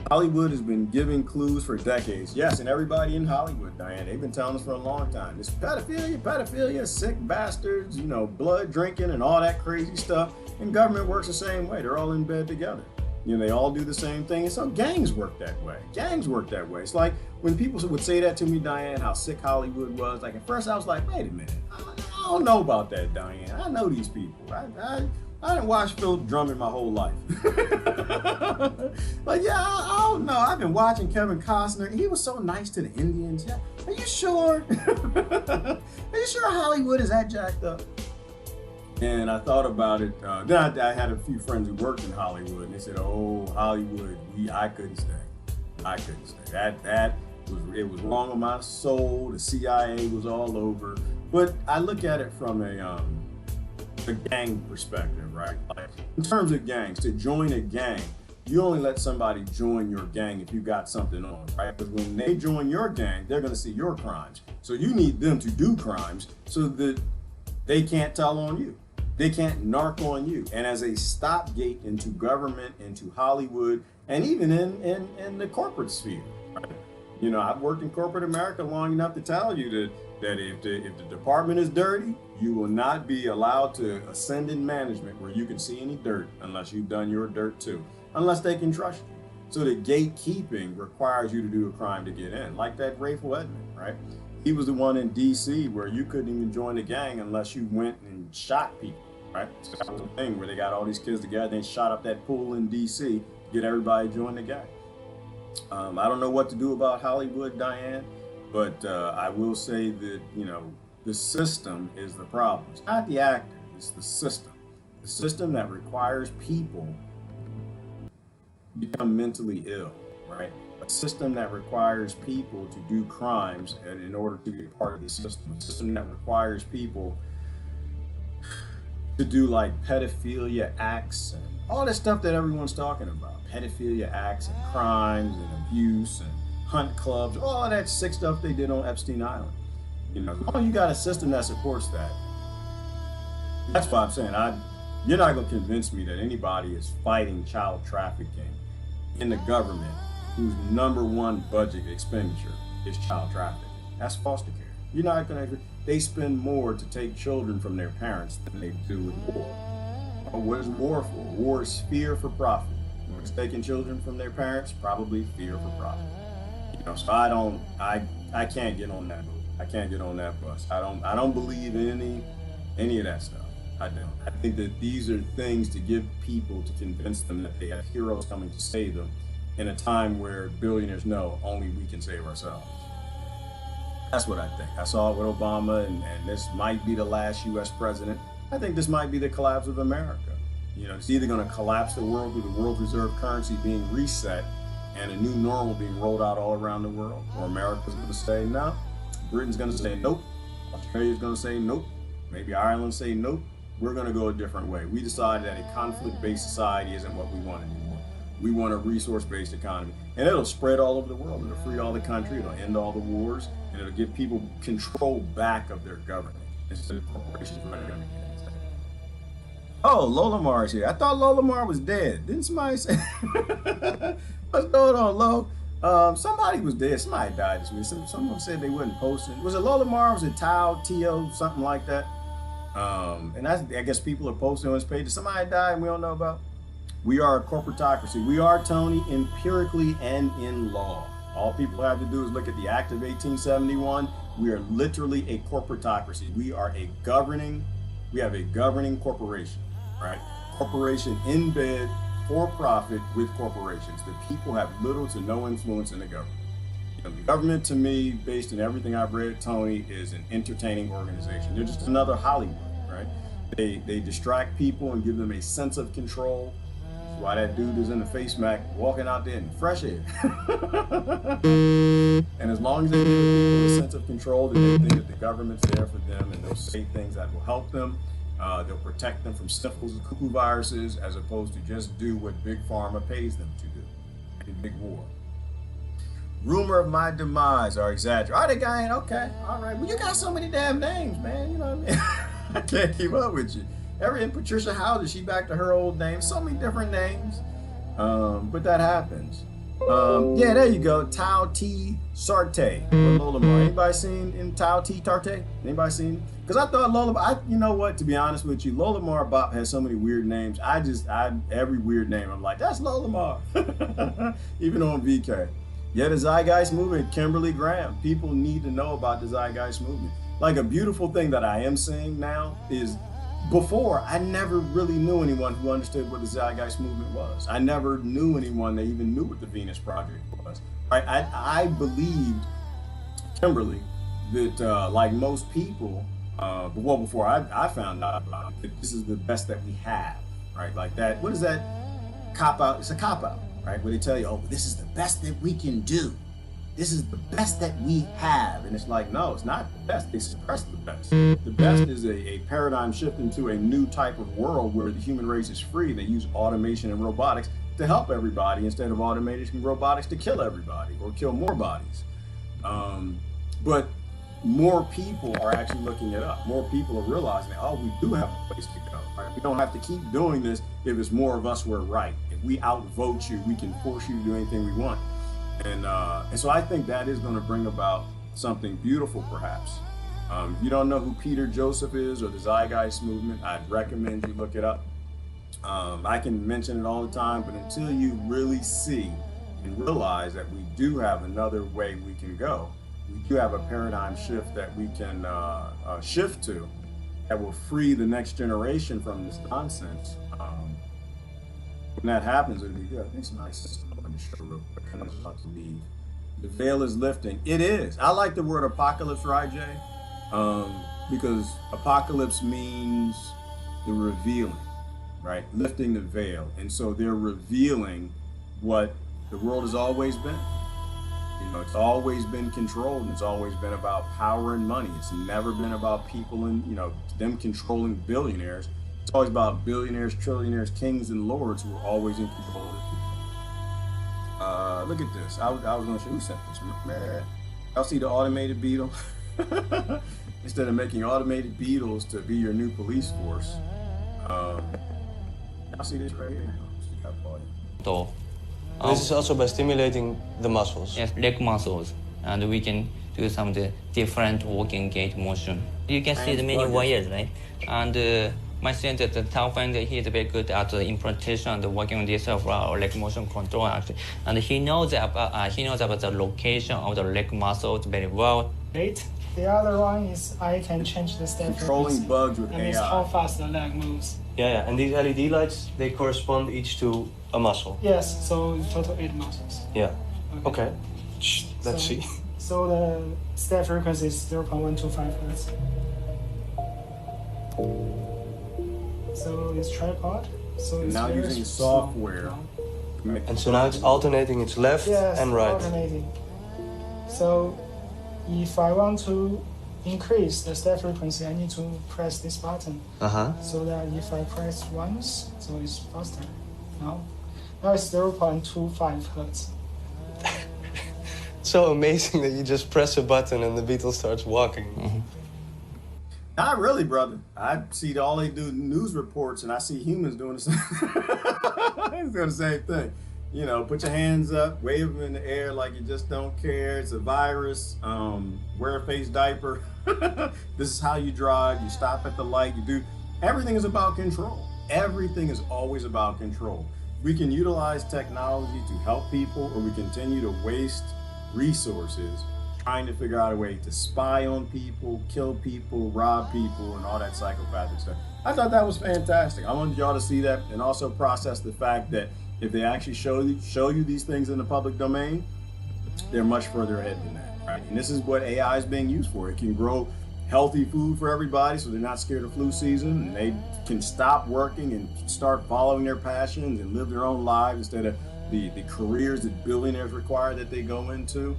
Hollywood has been giving clues for decades. Yes, and everybody in Hollywood, Diane, they've been telling us for a long time. It's pedophilia, sick bastards, you know, blood drinking and all that crazy stuff. And government works the same way. They're all in bed together. You know, they all do the same thing. And so gangs work that way. Gangs work that way. It's like when people would say that to me, Diane, how sick Hollywood was. Like at first I was like, wait a minute. I don't know about that, Diane. I know these people. I didn't watch Philip Drummond my whole life. Like, yeah, I don't know. I've been watching Kevin Costner. He was so nice to the Indians. Yeah. Are you sure? Are you sure Hollywood is that jacked up? And I thought about it. Then I had a few friends who worked in Hollywood, and they said, "Oh, Hollywood, I couldn't stay. I couldn't stay. It was wrong on my soul. The CIA was all over." But I look at it from a gang perspective, right? Like, in terms of gangs, to join a gang, you only let somebody join your gang if you got something on, right? Because when they join your gang, they're going to see your crimes. So you need them to do crimes so that they can't tell on you. They can't narc on you. And as a stopgate into government, into Hollywood, and even in the corporate sphere, right? You know, I've worked in corporate America long enough to tell you that if the department is dirty, you will not be allowed to ascend in management where you can see any dirt unless you've done your dirt too, unless they can trust you. So the gatekeeping requires you to do a crime to get in, like that Rayful Edmond, right? He was the one in DC where you couldn't even join the gang unless you went and shot people, right? So that was the thing where they got all these kids together and shot up that pool in DC to get everybody to join the gang. I don't know what to do about Hollywood, Diane, but I will say that, you know, The system is the problem. It's not the actor, it's the system. The system that requires people to become mentally ill, right? A system that requires people to do crimes and in order to be a part of the system. A system that requires people to do like pedophilia acts and all this stuff that everyone's talking about. Pedophilia acts and crimes and abuse and hunt clubs, all of that sick stuff they did on Epstein Island. You know, as long as you got a system that supports that, that's why I'm saying you're not going to convince me that anybody is fighting child trafficking in the government whose #1 budget expenditure is child trafficking. That's foster care. You're not going to. They spend more to take children from their parents than they do with war. What is war for? War is fear for profit. What's taking children from their parents? Probably fear for profit. You know, so I can't get on that. I can't get on that bus. I don't believe in any of that stuff. I don't. I think that these are things to give people to convince them that they have heroes coming to save them in a time where billionaires know only we can save ourselves. That's what I think. I saw it with Obama, and this might be the last U.S. president. I think this might be the collapse of America. You know, it's either going to collapse the world through the world reserve currency being reset and a new normal being rolled out all around the world, or America's going to say no, Britain's going to say nope, Australia's going to say nope, maybe Ireland say nope. We're going to go a different way. We decided that a conflict-based society isn't what we want anymore. We want a resource-based economy. And it'll spread all over the world. It'll free all the country. It'll end all the wars. And it'll give people control back of their government instead of corporations running everything. Oh, Lola Mar is here. I thought Lola Mar was dead. Didn't somebody say? What's going on, Lo? Somebody was dead. Somebody died this week. Someone said they wasn't posting. Was it Lola Mar? Was it Tao, T.O., something like that? And I guess people are posting on his page. Did somebody die and we don't know about? We are a corporatocracy. We are, Tony, empirically and in law. All people have to do is look at the Act of 1871. We are literally a corporatocracy. We have a governing corporation, right? Corporation in bed, for profit with corporations. The people have little to no influence in the government. You know, the government, to me, based on everything I've read, Tony, is an entertaining organization. They're just another Hollywood, right? They distract people and give them a sense of control. That's why that dude is in the face mask walking out there in fresh air. And as long as they give people a sense of control, that they think that the government's there for them and they'll say things that will help them. They'll protect them from sniffles and cuckoo viruses as opposed to just do what Big Pharma pays them to do in big war. Rumor of my demise are exaggerated. Oh, the guy ain't okay. All right. Well, you got so many damn names, man. You know what I mean? I can't keep up with you. And Patricia Howard, she back to her old name. So many different names. But that happens. Yeah, there you go. Tao T. Sarte. Lola Mar. Anybody seen in Tao T. Tarte? Anybody seen? Because I thought Lola, you know what, to be honest with you, Lola Mar Bop has so many weird names. Every weird name, I'm like, that's Lola Mar. Even on VK. Yeah, the Zeitgeist movement, Kimberly Graham. People need to know about the Zeitgeist movement. Like a beautiful thing that I am seeing now is before, I never really knew anyone who understood what the Zeitgeist movement was. I never knew anyone that even knew what the Venus Project was. I believed, Kimberly, that like most people, well, before I found out about it, that this is the best that we have, right? Like that, what is that cop out? It's a cop out, right? Where they tell you, oh, this is the best that we can do. This is the best that we have. And it's like, no, it's not the best. They suppress the best. The best is a paradigm shift into a new type of world where the human race is free. They use automation and robotics to help everybody instead of automation and robotics to kill everybody or kill more bodies. But more people are actually looking it up. More people are realizing, oh, we do have a place to go. Right? We don't have to keep doing this if it's more of us, we're right. If we outvote you, we can force you to do anything we want. And so I think that is going to bring about something beautiful, perhaps. If you don't know who Peter Joseph is or the Zeitgeist movement, I'd recommend you look it up. I can mention it all the time, but until you really see and realize that we do have another way we can go, we do have a paradigm shift that we can shift to that will free the next generation from this nonsense. When that happens, it'll be good. I think somebody's system on the show real quick. I'm about to leave. The veil is lifting. It is. I like the word apocalypse, right, Jay? because apocalypse means the revealing, right? Lifting the veil. And so they're revealing what the world has always been. You know, it's always been controlled, and it's always been about power and money. It's never been about people and, you know, them controlling billionaires. It's always about billionaires, trillionaires, kings, and lords who are always in control of the people. Look at this. I was going to show you something. Man, y'all see the automated beetle? Instead of making automated beetles to be your new police force, y'all see this right here? This is also by stimulating the muscles. Yes, leg muscles, and we can do some of the different walking gait motion. You can see the many ways, right? And my student, the top friend, he is very good at the implementation and working on this for leg motion control actually, and he knows about the location of the leg muscles very well. Great. The other one is I can change the step Controlling frequency, bugs with and AI. it's how fast the leg moves. Yeah, and these LED lights, they correspond each to a muscle. Yes, so total 8 muscles. Yeah. Okay. Let's So- see. So the step frequency is 0.125 Hz. So it's tripod. So it's now very using small. software. And so now it's alternating its left Yes, and right. alternating. So if I want to increase the step frequency, I need to press this button. So that if I press once, so it's faster. Now it's 0.25 Hz. So amazing that you just press a button and the beetle starts walking. Not really, brother. I see all they do news reports, and I see humans doing the same. Doing the same thing. You know, put your hands up, wave them in the air like you just don't care. It's a virus. Wear a face diaper. This is how you drive. You stop at the light. You do. Everything is about control. Everything is always about control. We can utilize technology to help people, or we continue to waste resources trying to figure out a way to spy on people, kill people, rob people, and all that psychopathic stuff. I thought that was fantastic. I wanted y'all to see that and also process the fact that if they actually show you these things in the public domain, they're much further ahead than that, right? And this is what AI is being used for. It can grow healthy food for everybody so they're not scared of flu season, and they can stop working and start following their passions and live their own lives instead of the careers that billionaires require that they go into.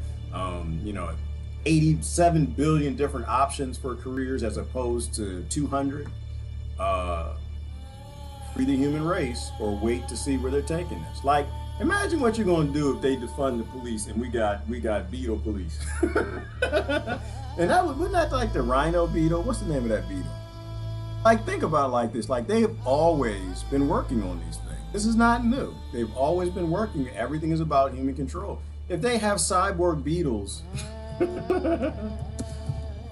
87 billion different options for careers as opposed to 200. Free the human race or wait to see where they're taking this. Like, imagine what you're gonna do if they defund the police and we got beetle police. And wouldn't that like the rhino beetle? What's the name of that beetle? Like, think about it like this. Like, they have always been working on these things. This is not new. They've always been working. Everything is about human control. If they have cyborg beetles,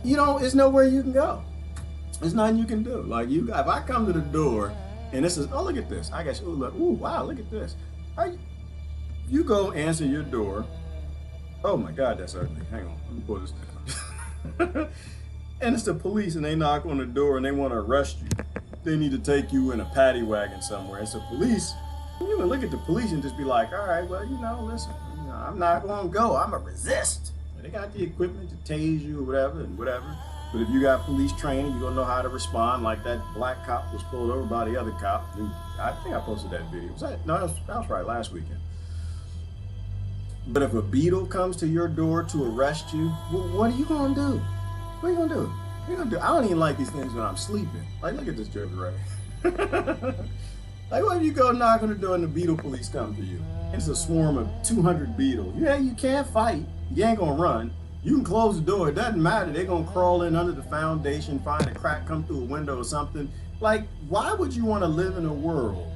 there's nowhere you can go. There's nothing you can do. Like, if I come to the door and this is, oh, look at this. I got you. Ooh, wow, look at this. You go answer your door. Oh my God, that's ugly. Hang on, let me pull this down. And it's the police, and they knock on the door and they want to arrest you. They need to take you in a paddy wagon somewhere. It's the police. You can look at the police and just be like, all right, well, listen, I'm not going to go. I'm going to resist. And they got the equipment to tase you or whatever. But if you got police training, you're going to know how to respond. Like that black cop was pulled over by the other cop. I think I posted that video. That was right, last weekend. But if a beetle comes to your door to arrest you, well, what are you going to do? What are you going to do? What are you going to do? I don't even like these things when I'm sleeping. Like, look at this joke right. Like, what if you go knock on the door and the beetle police come to you? It's a swarm of 200 beetles. Yeah, you can't fight. You ain't going to run. You can close the door. It doesn't matter. They're going to crawl in under the foundation, find a crack, come through a window or something. Like, why would you want to live in a world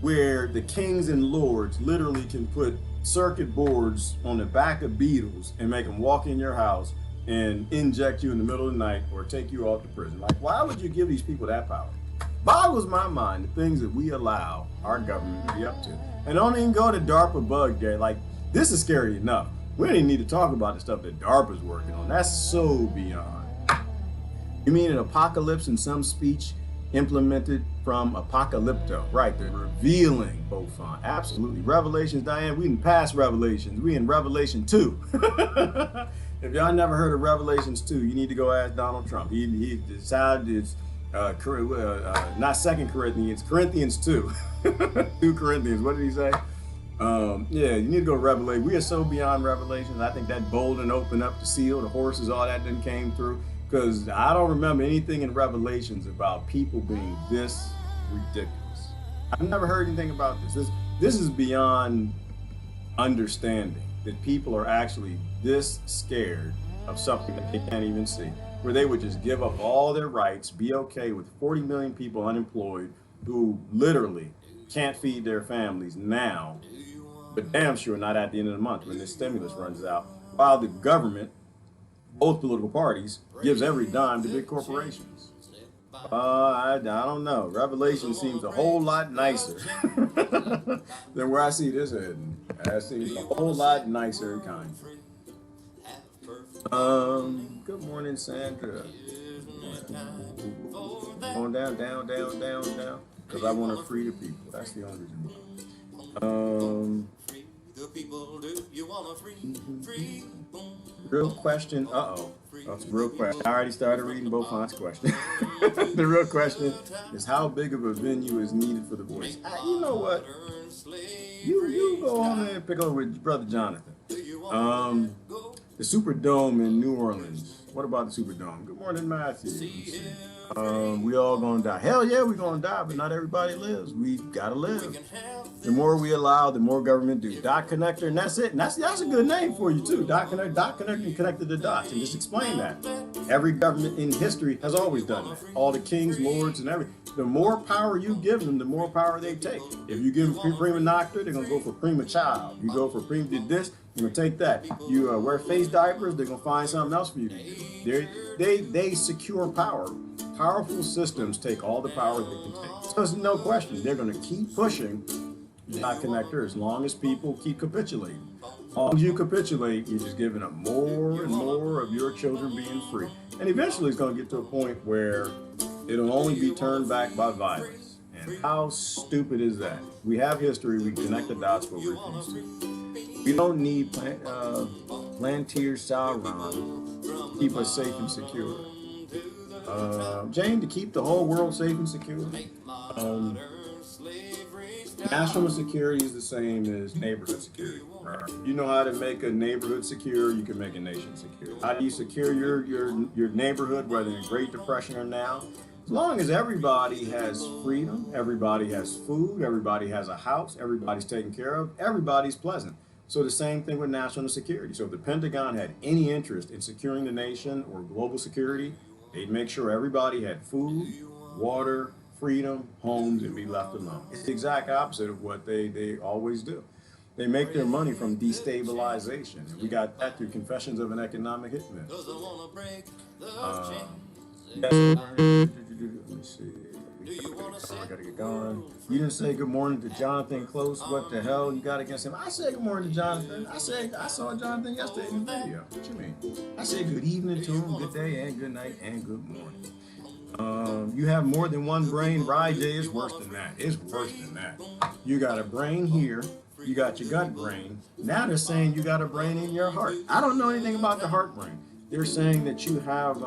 where the kings and lords literally can put circuit boards on the back of beetles and make them walk in your house and inject you in the middle of the night or take you off to prison? Like, why would you give these people that power? Boggles my mind, the things that we allow our government to be up to. And don't even go to DARPA bug day. Like, this is scary enough. We don't even need to talk about the stuff that DARPA's working on. That's so beyond. You mean an apocalypse in some speech implemented from apocalypto? Right, they're revealing Bofon. Absolutely. Revelations, Diane, we didn't pass Revelations. We in Revelation 2. If y'all never heard of Revelations 2, you need to go ask Donald Trump. He decided not 2 Corinthians, Corinthians 2. 2 Corinthians, what did he say? Yeah, you need to go to Revelation. We are so beyond Revelations. I think that bold and open up the seal, the horses, all that then came through. Because I don't remember anything in Revelations about people being this ridiculous. I've never heard anything about this. This is beyond understanding that people are actually this scared of something that they can't even see, where they would just give up all their rights, be okay with 40 million people unemployed who literally can't feed their families now, but damn sure not at the end of the month when this stimulus runs out, while the government, both political parties, gives every dime to big corporations. I don't know. Revelation seems a whole lot nicer than where I see this heading. That seems a whole lot nicer and kinder. Good morning, Sandra. Going down, because I want to free the people. That's the only reason why. Real question. That's a real question. I already started reading Beaufont's question. The real question is, how big of a venue is needed for the voice? You know what? You go on and pick up with Brother Jonathan. The Superdome in New Orleans. What about the Superdome? Good morning, Matthew. We all gonna die. Hell yeah, we gonna die, but not everybody lives. We gotta live. The more we allow, the more government do. Dot connector, and that's it. And that's a good name for you too. Dot connector, and connected the dots, and just explain that. Every government in history has always done that. All the kings, lords, and everything. The more power you give them, the more power they take. If you give them prima nocta, they're gonna go for prima child. You go for prima did this, you're gonna take that. You wear face diapers, they're gonna find something else for you to do. They secure power. Powerful systems take all the power they can take. So there's no question, they're gonna keep pushing the dot connector as long as people keep capitulating. As long as you capitulate, you're just giving up more and more of your children being free. And eventually it's gonna get to a point where it'll only be turned back by violence. And how stupid is that? We have history, we connect the dots, but we refuse to. We don't need Plantier Sauron to keep us safe and secure. Jane, to keep the whole world safe and secure. National security is the same as neighborhood security. Right? You know how to make a neighborhood secure, you can make a nation secure. How do you secure your neighborhood, whether in Great Depression or now? As long as everybody has freedom, everybody has food, everybody has a house, everybody's taken care of, everybody's pleasant. So the same thing with national security. So if the Pentagon had any interest in securing the nation or global security, they'd make sure everybody had food, water, freedom, homes, and be left alone. It's the exact opposite of what they always do. They make their money from destabilization. And we got that through Confessions of an Economic Hitman. Let me see. I gotta get going. You didn't say good morning to Jonathan Close. What the hell you got against him? I said good morning to Jonathan. I saw Jonathan yesterday in the video. What you mean? I said good evening to him, good day and good night and good morning. You have more than one brain. Rye J is worse than that. It's worse than that. You got a brain here. You got your gut brain. Now they're saying you got a brain in your heart. I don't know anything about the heart brain. They're saying that you have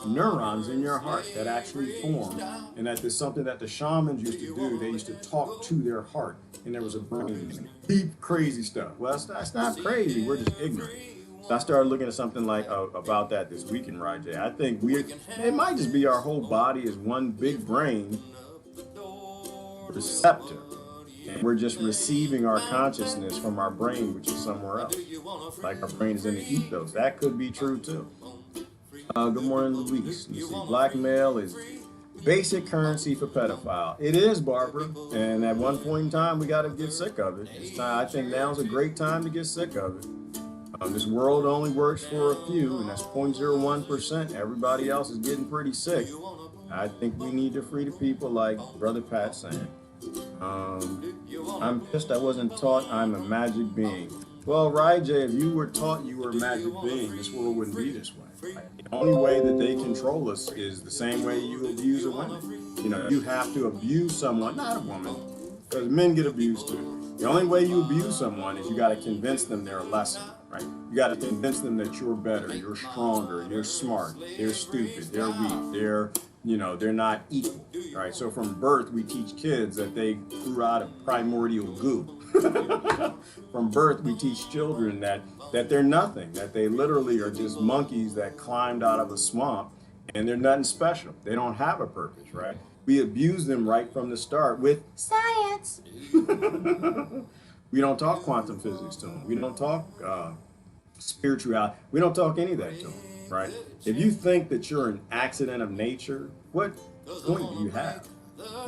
neurons in your heart that actually form, and that there's something that the shamans used to do. They used to talk to their heart, and there was a brain in it. Deep, crazy stuff. Well, that's not crazy. We're just ignorant. So I started looking at something like about that this week in Raj. I think it might just be our whole body is one big brain receptor. And we're just receiving our consciousness from our brain, which is somewhere else. Like our brain is in the ethos. That could be true too. Good morning, Luis. You see, blackmail is basic currency for pedophile. It is, Barbara. And at one point in time, we got to get sick of it. I think now's a great time to get sick of it. This world only works for a few, and that's 0.01%. Everybody else is getting pretty sick. I think we need to free the people, like Brother Pat's saying. I'm pissed I wasn't taught I'm a magic being. Well, Rai J, if you were taught you were a magic being, this world wouldn't be this way. The only way that they control us is the same way you abuse a woman. You know, you have to abuse someone, not a woman, because men get abused too. The only way you abuse someone is you got to convince them they're a lesson, right? You got to convince them that you're better, you're stronger, you're smart, they're stupid, they're weak, they're not equal, right? So from birth, we teach kids that they grew out of primordial goo. From birth, we teach children that they're nothing, that they literally are just monkeys that climbed out of a swamp, and they're nothing special. They don't have a purpose, right? We abuse them right from the start with science. We don't talk quantum physics to them. We don't talk spirituality. We don't talk any of that to them, right? If you think that you're an accident of nature, what point do you have?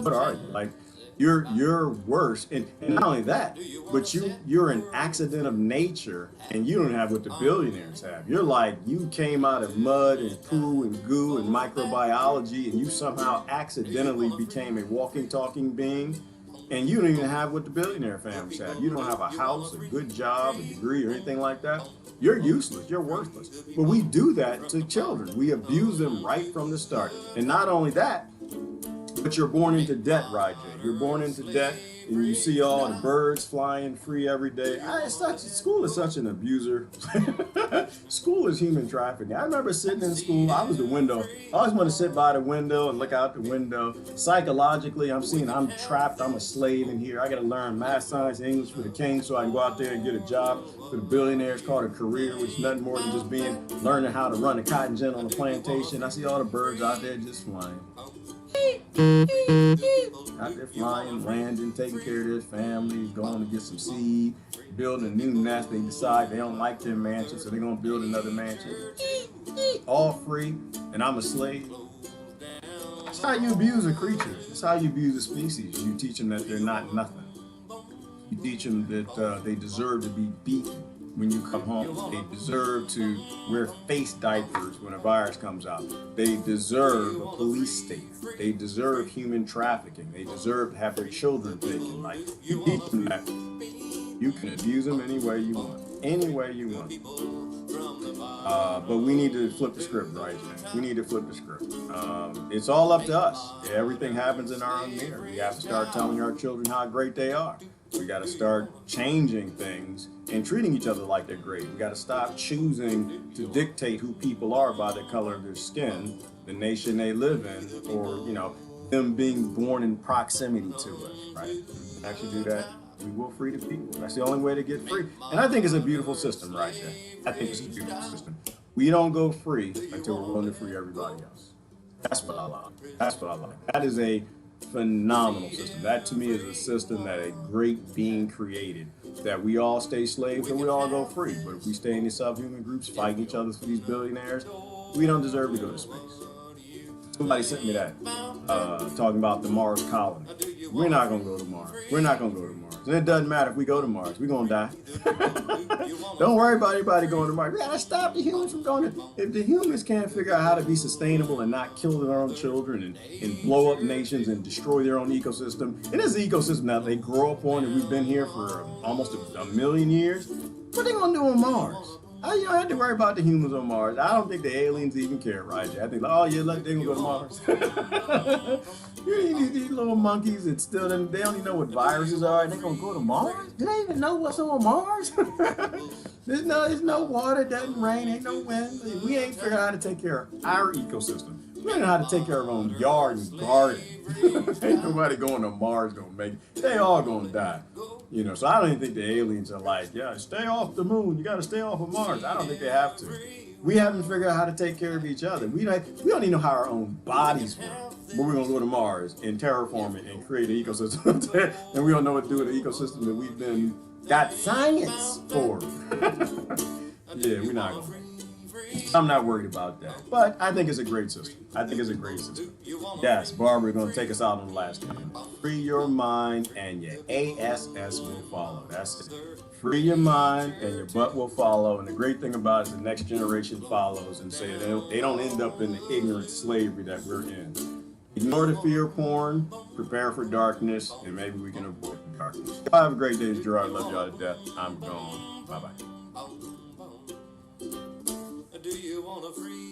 What are you? Like, you're worse. And not only that, but you're an accident of nature, and you don't have what the billionaires have. You're like, you came out of mud and poo and goo and microbiology, and you somehow accidentally became a walking, talking being. And you don't even have what the billionaire families have. You don't have a house, a good job, a degree, or anything like that. You're useless. You're worthless. But we do that to children. We abuse them right from the start. And not only that, but you're born into debt, right, Jay? You're born into debt, and you see all the birds flying free every day. School is such an abuser. School is human trafficking. I remember sitting in school. I was the window. I always want to sit by the window and look out the window. Psychologically, I'm trapped. I'm a slave in here. I got to learn math, science, English for the king so I can go out there and get a job for the billionaires, called a career, which is nothing more than just learning how to run a cotton gin on a plantation. I see all the birds out there just flying. Out there flying, landing, taking care of their families, going to get some seed, building a new nest. They decide they don't like their mansion, so they're going to build another mansion. All free, and I'm a slave. That's how you abuse a creature. That's how you abuse a species. You teach them that they're not nothing. You teach them that they deserve to be beaten when you come home. They deserve to wear face diapers when a virus comes out. They deserve a police state. They deserve human trafficking. They deserve to have their children taken. Like, you teach them that you can abuse them any way you want. Any way you want. But we need to flip the script, right? We need to flip the script. It's all up to us. Everything happens in our own mirror. We have to start telling our children how great they are. We got to start changing things and treating each other like they're great. We got to stop choosing to dictate who people are by the color of their skin, the nation they live in, or, them being born in proximity to us, right? Actually do that, we will free the people. That's the only way to get free. And I think it's a beautiful system right there. I think it's a beautiful system. We don't go free until we're willing to free everybody else. That's what I like. That's what I like. That is a phenomenal system. That to me is a system that a great being created, that we all stay slaves and we all go free. But if we stay in these subhuman groups fighting each other for these billionaires, we don't deserve to go to space. Somebody sent me that, talking about the Mars colony. We're not going to go to Mars. We're not going to go to Mars. And it doesn't matter if we go to Mars. We're going to die. Don't worry about anybody going to Mars. We got to stop the humans from going to... If the humans can't figure out how to be sustainable and not kill their own children and blow up nations and destroy their own ecosystem, and this ecosystem that they grow up on, and we've been here for almost a million years, what are they going to do on Mars? You don't have to worry about the humans on Mars. I don't think the aliens even care, right? I think, oh yeah, look, they're gonna go to Mars. These little monkeys that still they don't even know what viruses are, and they're gonna go to Mars? Do they even know what's on Mars? There's no water, doesn't rain, ain't no wind. We ain't figured out how to take care of our ecosystem. We don't know how to take care of our own yard and garden. Ain't nobody going to Mars gonna make it. They all gonna die. So I don't even think the aliens are like, yeah, stay off the moon. You got to stay off of Mars. I don't think they have to. We haven't figured out how to take care of each other. We don't even know how our own bodies work. But we're going to go to Mars and terraform it and create an ecosystem. And we don't know what to do with the ecosystem that we've got science for. Yeah, we're not going to. I'm not worried about that. But I think it's a great system. Yes, Barbara, going to take us out on the last one. Free your mind and your ASS will follow. That's it. Free your mind and your butt will follow. And the great thing about it is the next generation follows and say they don't end up in the ignorant slavery that we're in. Ignore the fear porn, prepare for darkness, and maybe we can avoid the darkness. Y'all have a great day, Gerard. Love y'all to death. I'm gone. Bye-bye. Do you want to free